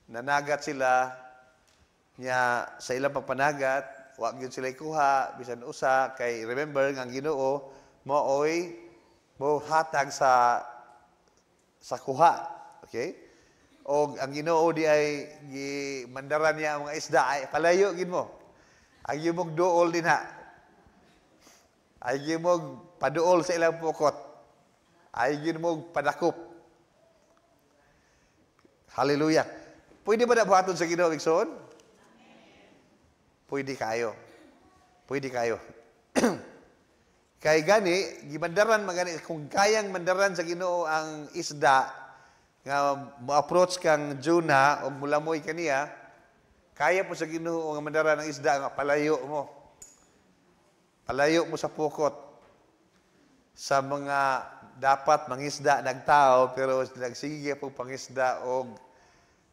[SPEAKER 1] nanagat sila niya sa ilang pagpanagat, wa gyud sila ikuha bisan usa kay remember nga ang Ginoo mo'y mo hatag sa kuha, okay? O ang Ginoo di ay mandaran niya ang mga isda ay palayo gid mo. Ang imong duol din ha. Ay imong paduol sa ilang pukot. Ay imong padakop. Hallelujah. Pwede ba na buhaton sa Ginoo igsoon? Pwede kayo. Pwede kayo. Kay gani, gimandaran magani kung kayang mandaran sa Ginoo ang isda nga mo-approach kang Jonah o mulamoy kaniya, kaya po sa Ginoo nga mandaran ang isda nga palayo mo. Palayo mo sa pukot. Sa mga dapat mangisda nagtao pero nagsige po pangisda og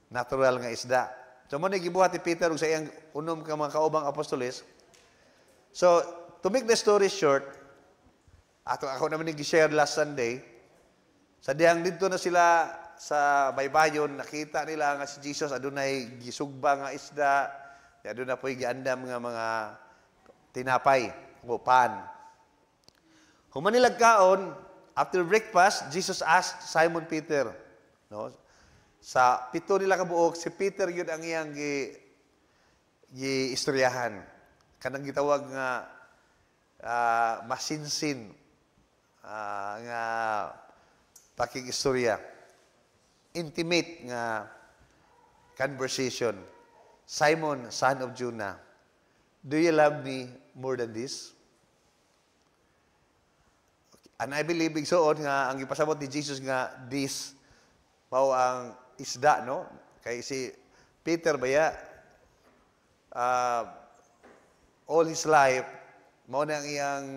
[SPEAKER 1] natural nga isda. So mo ni gibuhat ni Peter ug sa iyang unom ka mga kaubang apostoles. So to make the story short, ako naman yung gi-share last Sunday, sa dihang dito na sila sa baybayon, nakita nila nga si Jesus, adunay gisugba nga isda, adunay po'y giandam nga mga tinapay, o pan. Humanilag kaon, after breakfast, Jesus asked Simon Peter, no? Sa pito nila kabuok, si Peter yun ang iyang gi-istoryahan. Kanang gitawag nga masinsin, nga pakikistorya. Intimate nga conversation. Simon, son of Jonah, do you love me more than this? And I believe igsoon nga ang ipasabot ni Jesus nga this mao ang isda, no? Kay si Peter baya all his life mao na ang iyang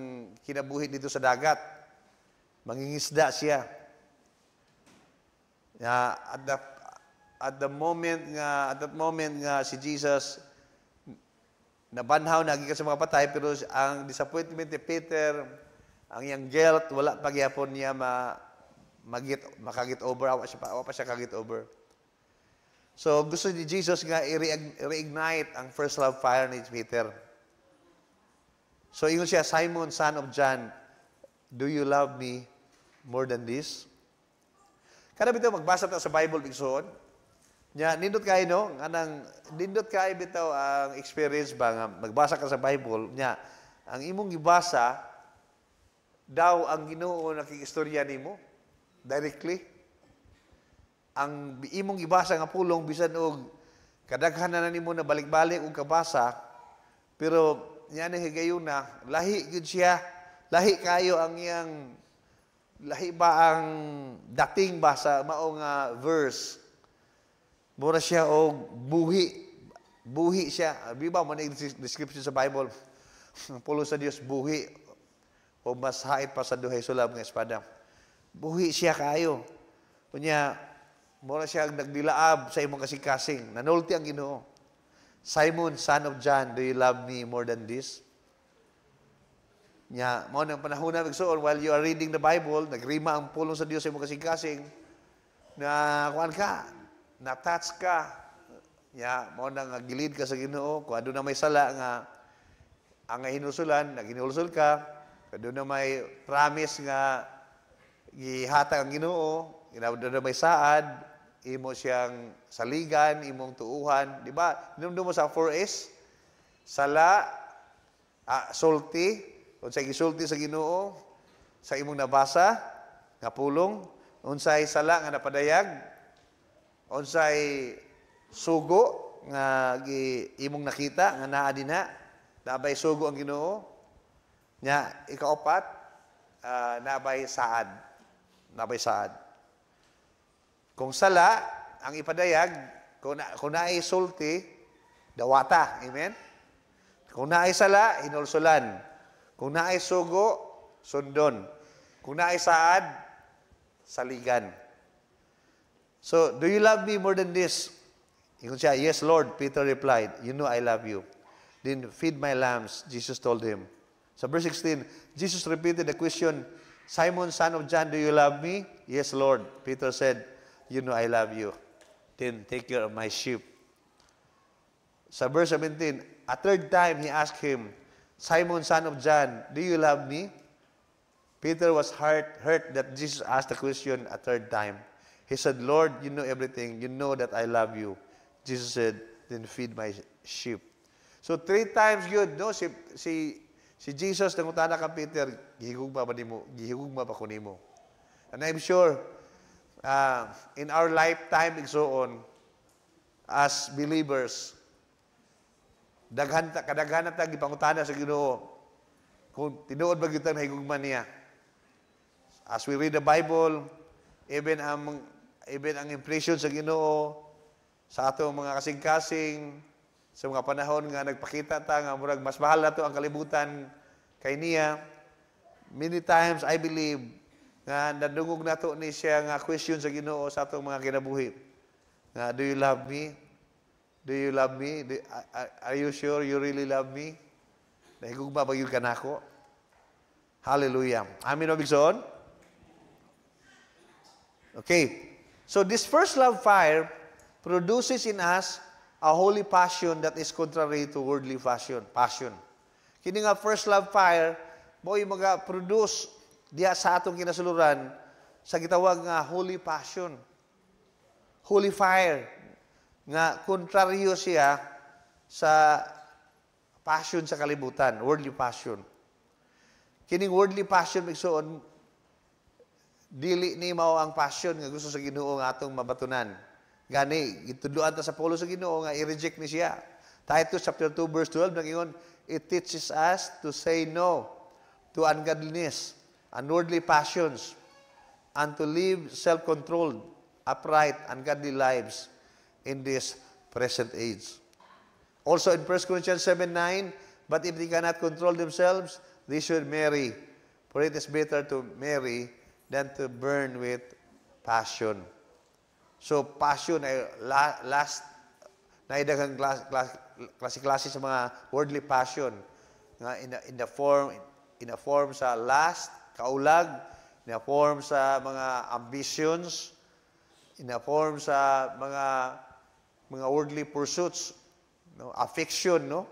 [SPEAKER 1] kinabuhi dito sa dagat. Mangingisda siya. At that moment nga si Jesus nabanhaw na gikan sa mga patay, pero ang disappointment ni Peter, ang iyang guilt, wala pa gyapon niya makagit over, awa pa siya kagit over. So gusto ni Jesus nga i-reignite ang first love fire ni Peter. So ingon siya, Simon, son of John, do you love me more than this? Kada bitaw magbasa ta sa Bible bigsoon. Nya nindot kay no, anang nindot kay bitaw ang experience ba nga magbasa ka sa Bible nya ang imong gibasa daw ang Ginoo nakiistorya nimo directly. Ang imong gibasa nga pulong bisan og kadaghanan na nimo na balik-balik og kabasa, pero nya ni higayuna lahi gyud siya, lahi kayo ang iyang lahi ba ang dating basa mao nga verse. Mura siya og buhi siya. Biba man ang description sa Bible. Pulo sa Dios buhi o mas hait pa sa duhay sulab nga espada. Buhi siya kayo. Kunya, mura siya nagdilaab sa imong kasing-kasing. Nanulti ang Ginoo. Simon, son of John, do you love me more than this? Nya, mao nang panahon na bigsoon, while you are reading the Bible, nagrima ang pulong sa Dios sa imong kasing-kasing, na kuan ka, na-touch ka. Nya, mao nang gilid ka sa Ginoo, kung aduna may sala nga ang hinusulan, naghinulsol ka, kung aduna may promise nga gihatag ang Ginoo, aduna may saad, imo siyang saligan, imong tuuhan, di ba? Dinumdum mo sa 4S, sala, sulti, unsay gisulti sa Ginoo, sa imong nabasa, nga pulong, unsay sala nga napadayag, unsay sugo nga imong nakita nga naa dinha, nabay sugo ang Ginoo, nya ikaapat, nabay saad. Nabay saad. Kung sala, ang ipadayag, kung naay sulti, dawata. Amen? Kung naay sala, hinulsulan. Kung naay sugo, sundon. Kung naay saad, saligan. So, do you love me more than this? Ingon siya, yes, Lord. Peter replied, you know I love you. Then feed my lambs, Jesus told him. So verse 16, Jesus repeated the question, Simon, son of John, do you love me? Yes, Lord. Peter said, you know I love you. Then take care of my sheep. Sa verse 17, a third time he asked him, Simon, son of John, do you love me? Peter was hurt that Jesus asked the question a third time. He said, Lord, you know everything. You know that I love you. Jesus said, then feed my sheep. So 3 times good, no? Si Jesus nangutana kang Peter, gihigugma ba ko nimo? And I'm sure, in our lifetime, igsoon, as believers, kadaghan ta gipangutana sa Ginoo kung tinuod ba gyud ang higugma niya. As we read the Bible, even ang impression sa Ginoo sa atong mga kasing-kasing, sa mga panahon nga nagpakita ta nga murag mas mahal nato ang kalibutan kay niya. Many times I believe nga nadungog nato ni siya nga question sa Ginoo sa atong mga kinabuhi. Nga, do you love me? Do you love me? Are you sure you really love me? Nahigugma ba yun ka nako? Hallelujah. Amin o bigsoon? Okay. So this first love fire produces in us a holy passion that is contrary to worldly passion. Kini nga first love fire, mo yung mag-produce diya sa atong kinasuluran sa gitawag nga holy passion. Holy fire. Nga kontraryo siya sa passion sa kalibutan, worldly passion. Kining worldly passion, igsoon, dili ni mao ang passion nga gusto sa Ginoo nga atong mabatunan. Gani, itudloan ta sa Paulo sa Ginoo nga i-reject ni siya. Titus chapter 2 verse 12 nangingon, it teaches us to say no to ungodliness, unworldly passions, and to live self-controlled, upright, ungodly lives in this present age. Also in 1 Corinthians 7:9, but if they cannot control themselves, they should marry, for it is better to marry than to burn with passion. So, passion ay last, naidagang klase-klase sa mga worldly passion. In the form sa lust, kaulag, in the form sa mga ambitions, in the form sa mga worldly pursuits, no? Affection, no?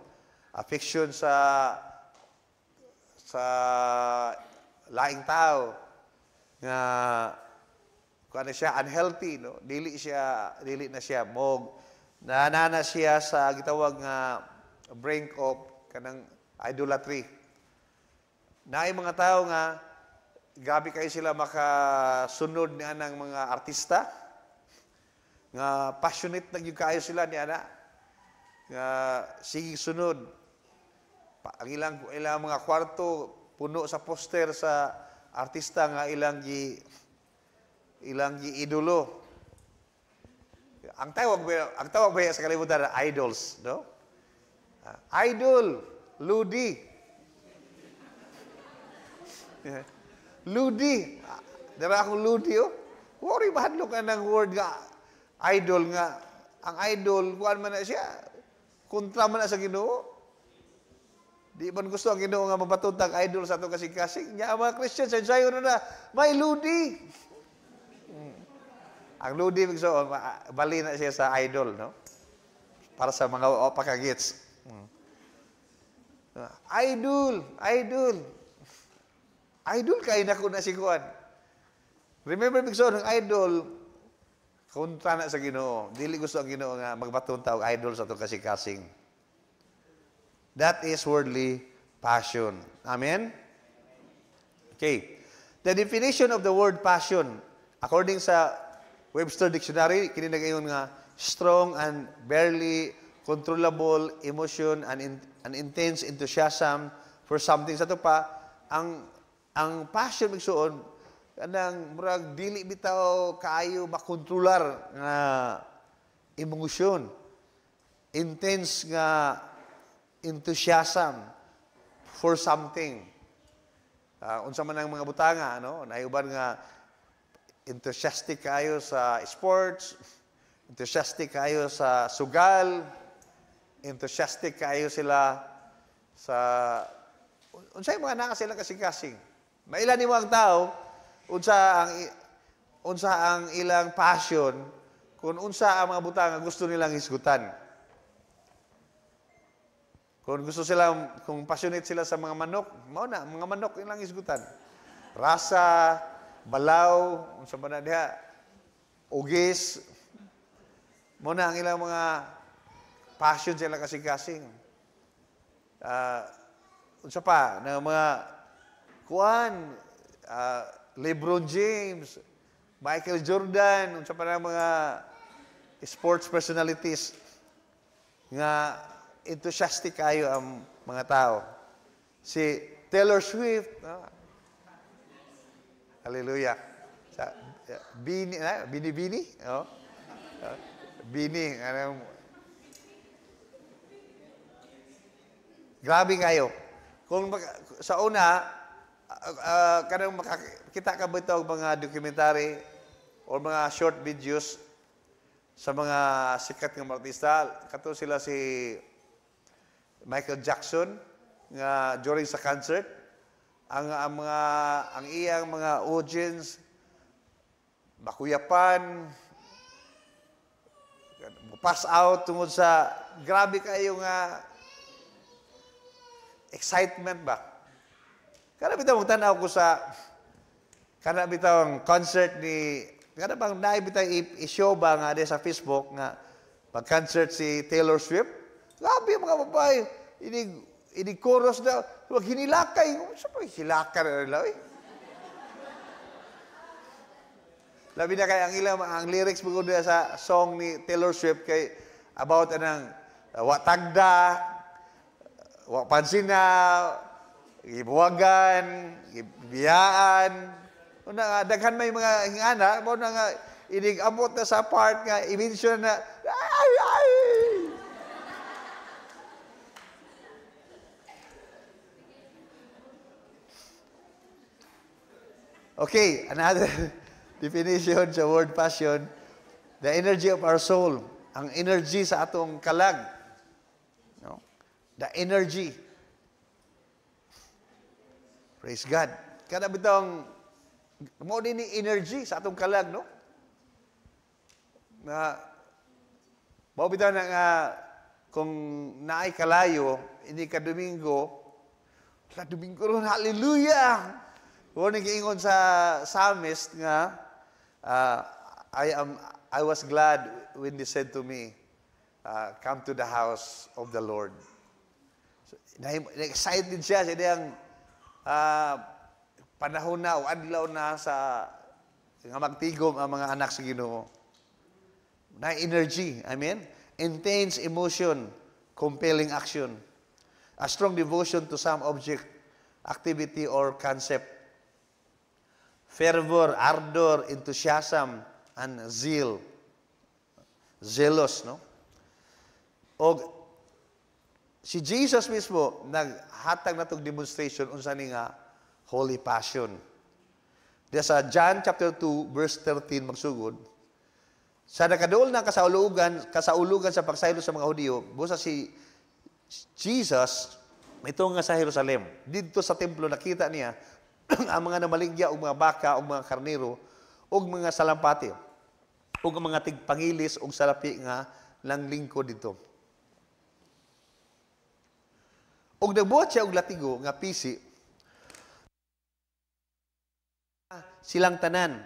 [SPEAKER 1] Affection sa laing tao, nga kung ano siya, unhealthy, no? Dili na siya, nanana siya sa gitawag nga brink of kanang idolatry. Naay mga tao nga, gabi kayo sila makasunod niya ng mga artista, nga passionate na yung kayo sila niya na, nga sige sunod. Ang ilang mga kwarto, puno sa poster sa artista nga ilang idolo. Ang tawag ba sa kalibutan idols, no? Idol, ludi. Ludi. Dara akong ludi, oh. Wari mahadlok ka ng word nga, idol nga. Ang idol, kuhaan man na siya. Kontra man na sa Ginoo. Di man gusto ang Ginoo nga mapatuntang idol sa itong kasing-kasing. Nya, ang mga Christian, sa na may ludi. Ang ludi, bali na siya sa idol, no? Para sa mga opakagits. Idol, idol. Idol kayo na ko na si Kuan. Remember, ng idol, kontra na sa Ginoo. Dili gusto ang Ginoo nga magbatong tawag idol sa itong kasing-kasing. That is worldly passion. Amen? Okay. The definition of the word passion, according sa Webster Dictionary, kininagayon nga, strong and barely controllable emotion and intense enthusiasm for something. Sa ito pa, ang passion, magsuon, kanang murag dili bitaw kaayo makontrolar nga emosyon, intense nga enthusiasm for something. Unsa man ang mga butanga, no? Naiuban nga enthusiastic kayo sa sports, enthusiastic kayo sa sugal, enthusiastic kayo sila sa unsay mga naka sila kasing-kasing. Mailan ni mo ang tao unsa ang ilang passion kung unsa ang mga butanga gusto nilang hisgutan. Kung gusto sila, kung passionate sila sa mga manok, mao na, mga manok ilang hisgutan. Rasa, balaw, unsa man na diha, ugis, mao na ang ilang mga passion sila kasing-kasing. Unsa pa, na mga kuan, LeBron James, Michael Jordan, unsa pa na mga sports personalities nga enthusiastic kayo ang mga tao. Si Taylor Swift, no? Hallelujah. Bini, oh. Bini, grabe kayo. Kung sa una, kanang makakita ka ba ito mga documentary o mga short videos sa mga sikat ng artista? Kato sila si Michael Jackson nga during sa concert, ang iyang mga audience bakuyapan, pass out tungod sa grabe kayo nga excitement ba. Kana bitaw mong tanaw ko sa kana bitaw ang concert ni kana bang naay bitaw i-show ba nga sa Facebook nga pag-concert si Taylor Swift. Grabe mga babae, ini chorus na, wag hinilakay. Sa pa hilakay na nila, eh. Labi na kay ang lyrics mo sa song ni Taylor Swift kay about anang watagda, wapansina, gibuwagan, gibiyaan. Una daghan may mga hingana, mo na nga inig-amot na sa part nga i-mention na ay. Okay, another definition sa word passion, the energy of our soul, ang energy sa atong kalag. No? The energy. Praise God. Kada bitong mo din ni energy sa atong kalag, no? Na mo bitaw na nga kung naay kalayo, hindi ka Domingo, sa Domingo ron, hallelujah! Kung nag-iingon sa psalmist nga, I was glad when they said to me, come to the house of the Lord. So, excited siya sa diyang panahon na o adlaw na sa nga magtigom ang mga anak sa Ginoo. Na energy, amen? Intense emotion, compelling action. A strong devotion to some object, activity, or concept. Fervor, ardor, enthusiasm, and zeal. Zealous, no? O si Jesus mismo, naghatag na itong demonstration unsa ni nga holy passion. Diya sa John chapter 2, verse 13 magsugod, sa nakaduol na kasaulugan sa pagsaylo sa mga Hudiyo, busa si Jesus, ito nga sa Jerusalem. Dito sa templo nakita niya ang mga namaligya o mga baka o mga karnero o mga salampati o mga tigpangilis o salapi nga lang lingkod dito. Og nagbuhat siya og latigo nga pisi silang tanan.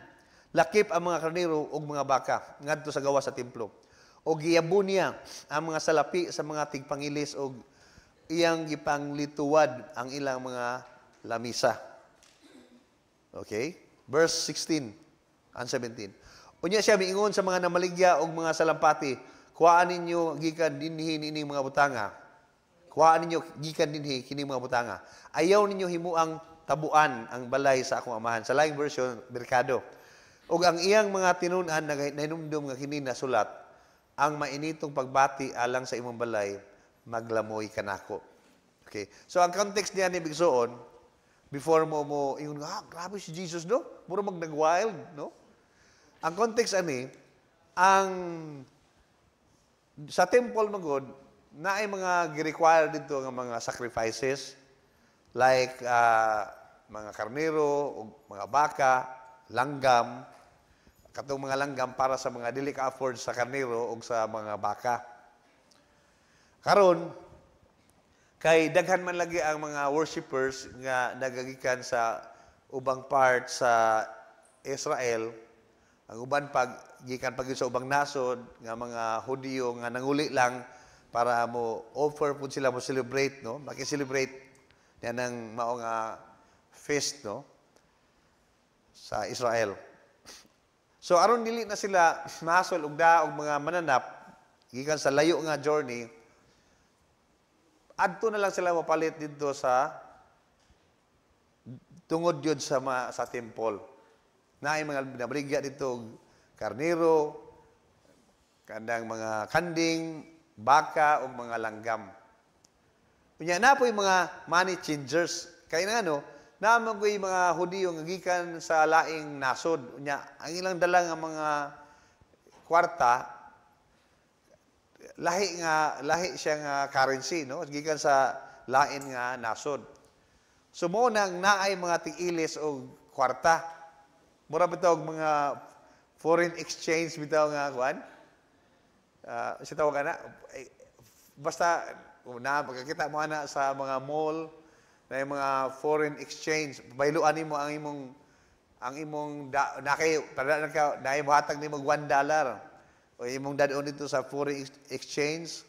[SPEAKER 1] Lakip ang mga karnero o mga baka ngadto sa gawa sa templo. O giyabo niya ang mga salapi sa mga tigpangilis o iyang gipanglituwad ang ilang mga lamisa. Okay? Verse 16 and 17. Unya siya miingon sa mga namaligya o mga salampati, kuhaan ninyo gikan dinhi ini mga butanga. Kuhaan ninyo gikan dinhi kini mga butanga. Ayaw ninyo himuang tabuan ang balay sa akong amahan. Sa laing version, merkado. Og ang iyang mga tinunan na nahinumdum nga kini nasulat, ang mainitong pagbati alang sa imong balay, maglamoy kanako. Okay. So ang context niya ni Bigsoon, before mo yung grabe si Jesus no? Muro mag-nag-wild, no? Ang context ani, ang sa temple magod, na ay mga gi-require dito ng mga sacrifices, like mga karnero, o mga baka, langgam, katong mga langgam para sa mga dili ka-afford sa karnero o sa mga baka. Karon, kay daghan man lagi ang mga worshipers nga nagagikan sa ubang part sa Israel, ang uban gikan pag sa ubang nasod nga mga Hudiyo nga nanguli lang para mo offer pud sila mo celebrate, no? Maki-celebrate yan ang mao nga feast, no? Sa Israel. So aron dili na sila mahasol og daog mga mananap gikan sa layo nga journey, adto na lang sila mapalit dito sa tungod yun sa temple. Naay mga nabrigya dito karnero, kandang mga kanding, baka o mga langgam. Kunya na po yung mga money changers. Kaya na ano, naman ko yung mga Hudiyo nga gikan sa laing nasod. Kunya, ang ilang dala nga mga kwarta, lahi siya nga currency, no? Gikan sa lain nga nasod. So mo nang naay mga tigilis o kwarta. Mura bitaw mga foreign exchange bitaw nga kuan. Sa tawag na basta na pagkakita mo ana sa mga mall na yung mga foreign exchange, bayluan nimo ang imong nakay tada ka dai buhatag nimo $1 o imong dadon dito sa foreign exchange.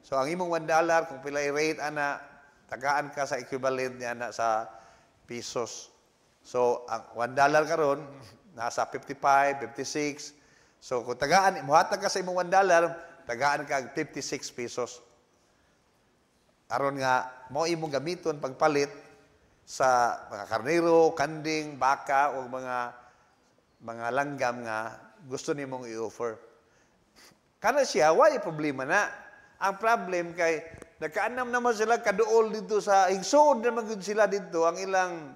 [SPEAKER 1] So ang imong $1 kung pila i-rate ana, tagaan ka sa equivalent niya na sa pesos. So ang $1 karon nasa 55, 56. So kung tagaan muhatag ka sa imong $1, tagaan ka 56 pesos. Aron nga mo imong gamiton pagpalit sa mga karnero, kanding, baka o mga langgam nga gusto nimong i-offer. Kana siya wala problema na. Ang problem kay nagkaanam naman sila kaduol dito sa higsuon naman gud sila dito ang ilang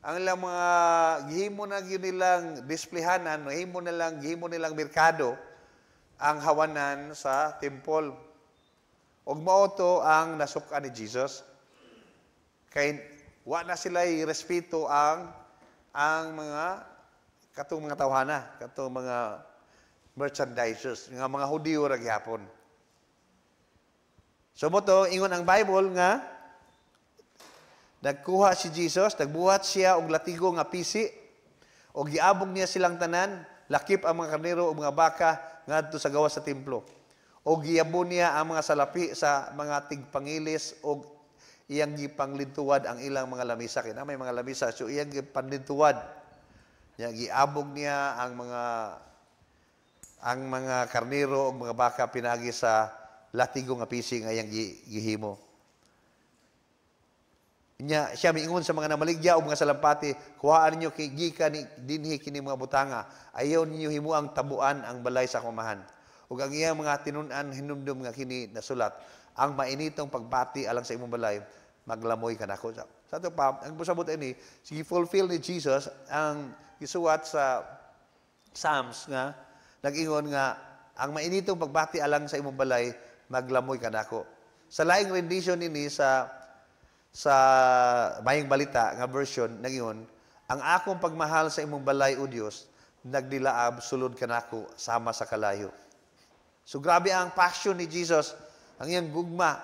[SPEAKER 1] mga gihimo na gyud nilang displayhanan, gihimo nilang merkado ang hawanan sa temple. Og mao to ang nasuka ni Jesus. Kay wa na sila respeto ang mga katong mga tawhana, katong mga merchandisers, nga mga Hudiyo ra gyapon. So mo to ingon ang Bible nga nagkuha si Jesus, nagbuhat siya og latigo nga pisi og giabog niya silang tanan, lakip ang mga karnero o mga baka ngadto sa gawa sa templo. O giyabo niya ang mga salapi sa mga tigpangilis o iyang gipanglintuwad ang ilang mga lamisa. Kaya may mga lamisa, so iyang gipanglintuwad. Giabog niya ang mga karnero o mga baka pinagi sa latigo nga pisi nga iyang gihimo. Siya miingon sa mga namaligya o mga salampati, kuhaan ninyo gikan dinhi kini mga butanga, ayaw ninyo himuang tabuan ang balay sa kumahan. Ug ang iyang mga tinunan hinumdum nga kini nasulat, ang mainitong pagbati alang sa imong balay, maglamoy kanako. Sa ito pa, ang pasabot ini, sige fulfill ni Jesus ang gisuwat sa Psalms nga nag-ingon nga ang mainitong pagbati alang sa imong balay maglamoy kanako. Sa laing rendition ini sa Mayang Balita nga version nag-ingon, ang akong pagmahal sa imong balay o Dios nagdilaab sulod kanako sama sa kalayo. So grabe ang passion ni Jesus, ang iyang gugma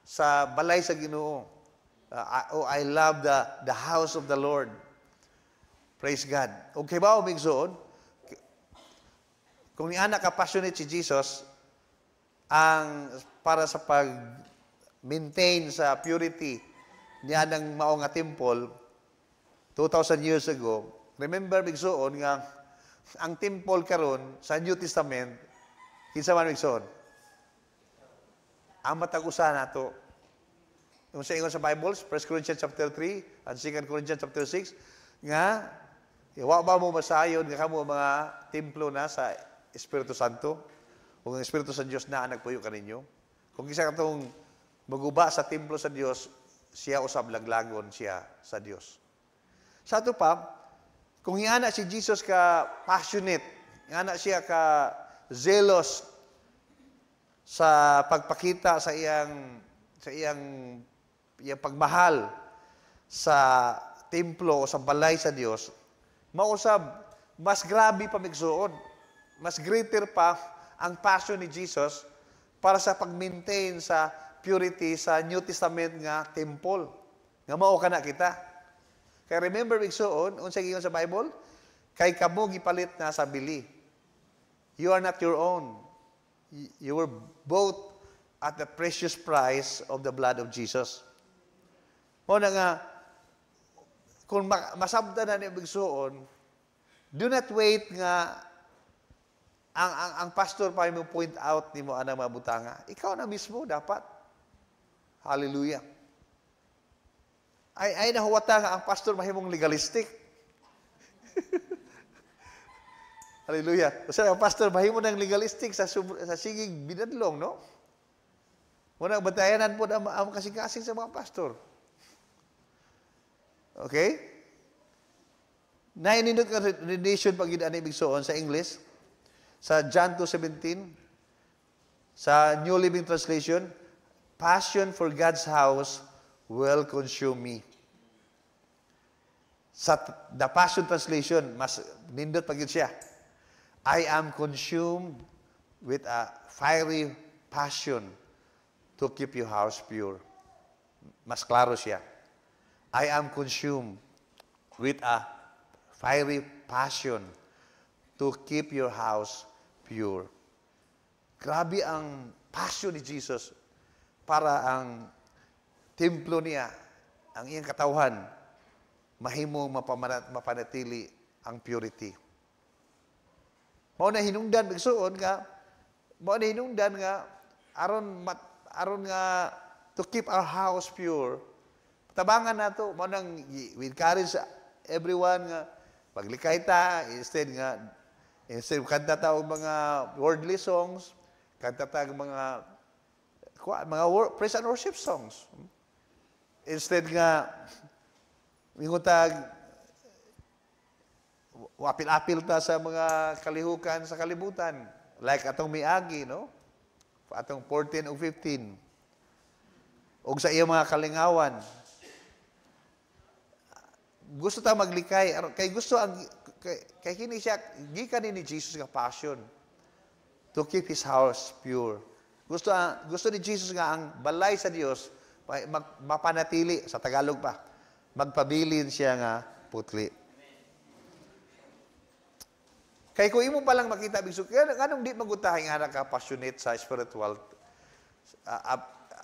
[SPEAKER 1] sa balay sa Ginoo. I love the house of the Lord. Praise God. Okay ba o migsoon? Kung ni anak ka-passionate si Jesus, ang para sa pag-maintain sa purity niya ng mao nga temple 2,000 years ago, remember migsoon nga ang temple karon sa New Testament, kinsa man migsoon? Ang matag-usa nato. Yung sa ingon sa Bibles, 1 Corinthians chapter 3 and 2 Corinthians chapter 6, nga, wa ba mo masayon nga kamo mga templo na sa Espiritu Santo? Kung ang Espiritu sa Diyos na nagpuyo kaninyo? Kung isa katong maguba sa templo sa Diyos, siya usab laglagon siya sa Diyos. Sa ito pa, kung iana si Jesus ka passionate, iana siya ka zealous sa pagpakita sa iyang pagmahal sa templo o sa balay sa Diyos, mausab, mas grabe pa migsuon. Mas greater pa ang passion ni Jesus para sa pag-maintain sa purity sa New Testament nga temple. Nga mao kana kita. Kaya remember migsuon, unsay giingon sa Bible? Kay kamo gipalit na sa bili. You are not your own. You were bought at the precious price of the blood of Jesus. Mao na nga, kung masabda na ni migsuon, do not wait nga ang pastor pa mo point out ni mo anang mabutanga. Ikaw na mismo dapat. Hallelujah. Ay nahuwata nga ang pastor mahimong legalistic. Hallelujah. Kasi ang pastor mahimo ng legalistic sa sigig binadlong, no? Muna batayanan po ang kasing-kasing sa mga pastor. Okay? Nainindot ka rendition pag ani bigsoon sa English. Sa John 2:17, sa New Living Translation, passion for God's house will consume me. Sa The Passion Translation, mas nindot pag siya. I am consumed with a fiery passion to keep your house pure. Mas klaro siya. I am consumed with a fiery passion to keep your house pure. Grabe ang passion ni Jesus para ang templo niya, ang iyang katawhan, mahimong mapanatili ang purity. Mao na hinungdan bigsuon nga aron nga to keep our house pure. Tabangan nato mao nang we encourage everyone nga paglikay ta instead kanta ta og mga worldly songs, kanta ta og mga praise and worship songs. Instead nga mingutag wapil-apil ta sa mga kalihukan sa kalibutan, like atong miagi, no? Atong 14 o 15. Og sa iyang mga kalingawan. Gusto ta maglikay kay gusto ang kay kini siya gikan ni Jesus nga passion to keep his house pure. Gusto ni Jesus nga ang balay sa Dios mapanatili sa Tagalog pa. Magpabilin siya nga putli. Kay kung imo pa lang makita bigso, kanong di magutahin nga ka passionate sa spiritual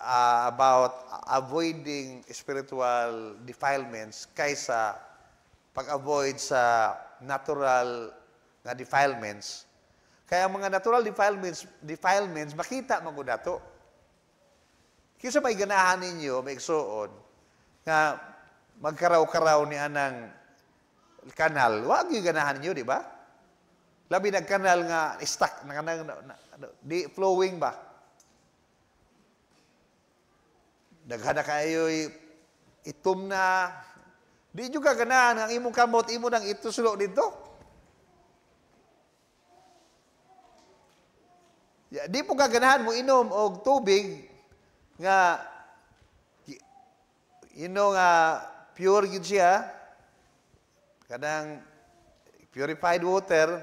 [SPEAKER 1] about avoiding spiritual defilements kaysa pag-avoid sa natural nga defilements. Kaya ang mga natural defilements makita man gud nato. Kinsa may ganahan ninyo may igsuon nga magkaraw-karaw ni anang kanal, wag gyud ganahan ninyo, di ba? Labi nagkanal nga stuck di flowing ba? Daghana kayo itom na Di juga ganahan ang imong kamot imo nang itusulo dito. Di po gaganahan mo inom og tubig nga nga pure gid siya, kanang purified water,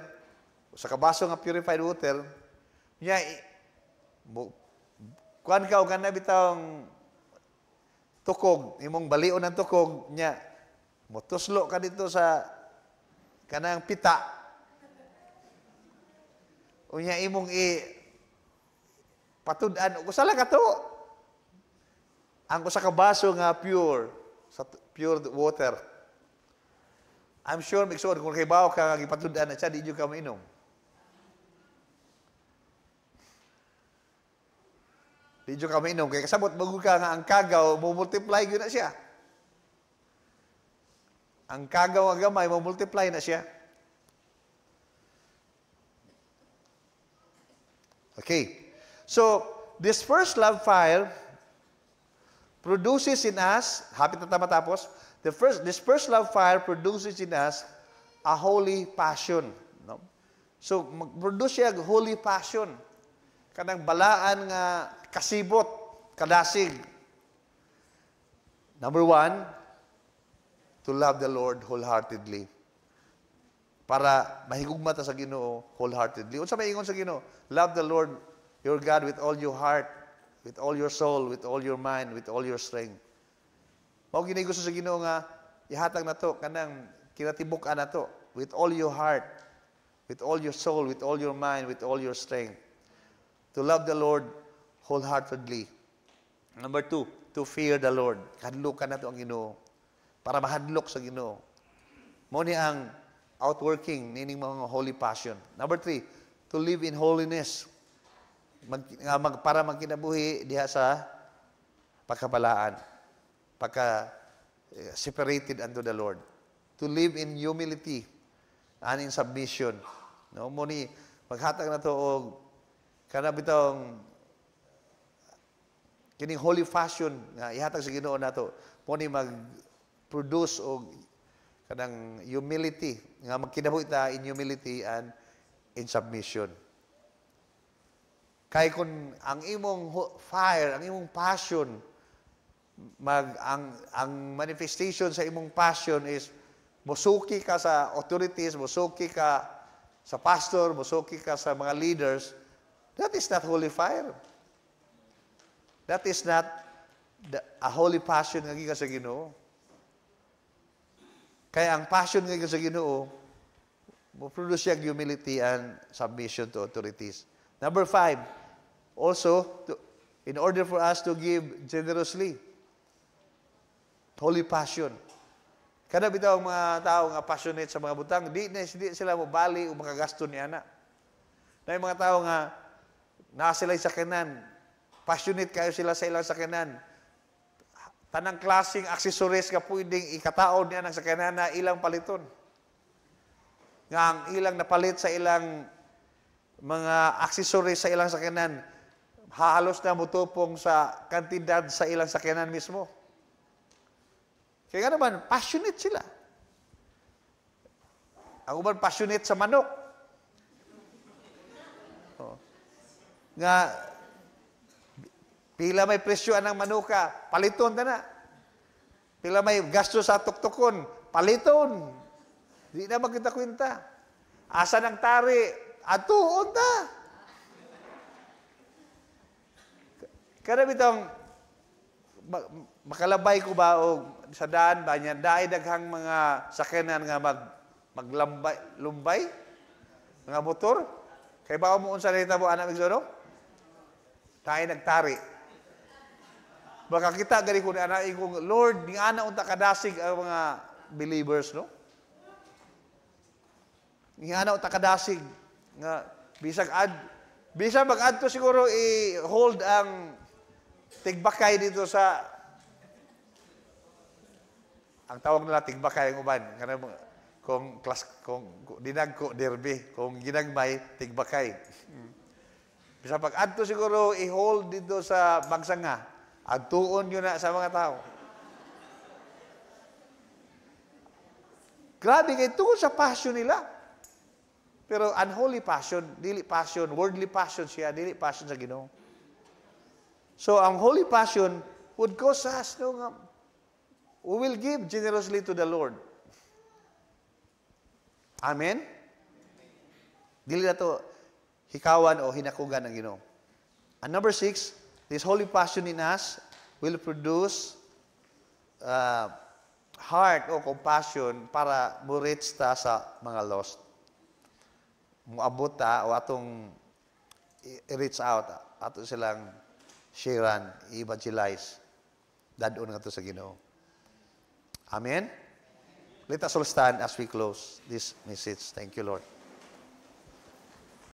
[SPEAKER 1] sa kabaso nga purified water, nya kuan ka og kana bitawng tukog, imong balion ng tukog nya motuslo ka dito sa kanang pita. Unya imong patud-an usa lang kato. Ang usa ka baso nga pure water. I'm sure migsuon kung kaybaw ka gipatud-an na siya di jud ka mainom. Di jud ka mainom kay kasabot bagud ka nga ang kagaw mo multiply gyud na siya. Ang kagaw nga gamay mo multiply na siya. Okay. So, this first love fire produces in us, hapit na matapos, this first love fire produces in us a holy passion. No? So, mag-produce siya holy passion. Kanang balaan nga kasibot, kadasig. Number 1, to love the Lord wholeheartedly. Para mahigugma ta sa Ginoo wholeheartedly. Unsa may ingon sa Ginoo? Love the Lord your God with all your heart, with all your soul, with all your mind, with all your strength. Mao gini gusto sa Ginoo nga ihatag nato kanang kinatibuk-an nato with all your heart, with all your soul, with all your mind, with all your strength. To love the Lord wholeheartedly. Number 2, to fear the Lord. Hadlukan nato ang Ginoo para mahadlok sa Ginoo. Mao ni ang outworking nining mga holy passion. Number 3, to live in holiness. Para magkinabuhi diha sa pagkabalaan, separated unto the Lord. To live in humility and in submission. No, mo ni maghatag na to og kana bitong kining holy passion nga ihatag sa Ginoo nato. Mo ni mag-produce og kanang humility nga magkinabuhi ta in humility and in submission. Kay kung ang imong fire, ang imong passion, ang manifestation sa imong passion is musuki ka sa authorities, musuki ka sa pastor, musuki ka sa mga leaders, that is not holy fire. That is not a holy passion nga gikan sa Ginoo. Kaya ang passion nga gikan sa Ginoo, mo-produce siya humility and submission to authorities. Number 5, also, in order for us to give generously, holy passion. Kada bitaw ang mga tao nga passionate sa mga butang, di sila mo bali o makagasto niya na. Na yung mga tao nga nasa sila sa kanan, passionate kayo sila sa ilang sakanan. Tanang klaseng accessories ka pwedeng ikataon niya ng sakanan na ilang paliton. Nga ang ilang napalit sa ilang mga accessories sa ilang sakanan, halos na mutupong sa kantidad sa ilang sakyanan mismo. Kaya nga naman, passionate sila. Ang uban passionate sa manok. Nga, pila may presyo ang manuka, paliton ta na. Pila may gasto sa tuktukon, paliton. Di na magkita kwenta. Asa ng tari, atuon ta. Kada bitong makalabay ko ba o sa daan ba niya, daay daghang mga sakyanan nga lumbay, mga motor. Kay ba mo unsa nita mo anak igsono? Daay nagtari. Baka kita gani ko ni anak igong Lord, ni ana unta kadasig ang mga believers, no? Ni ana unta kadasig nga bisag mag-adto siguro i-hold ang tigbakay dito sa ang tawag nila tigbakay ang uban kanang kung dinag ko derby kung ginagmay tigbakay. Bisa pag-adto siguro i-hold dito sa bagsanga, adtuon yun na sa mga tao. Grabe kay tungkol sa passion nila. Pero unholy passion, dili passion, worldly passion siya, dili passion sa Ginoo. So ang holy passion would cause us, no, we will give generously to the Lord. Amen? Dili na to hikawan o hinakugan ng Ginoo. And number 6, this holy passion in us will produce heart o compassion para mo-reach ta sa mga lost. Muabot ta o atong i-reach out, ato silang sharean, evangelize, dadon nga to sa Ginoo. Amen? Let us all stand as we close this message. Thank you, Lord.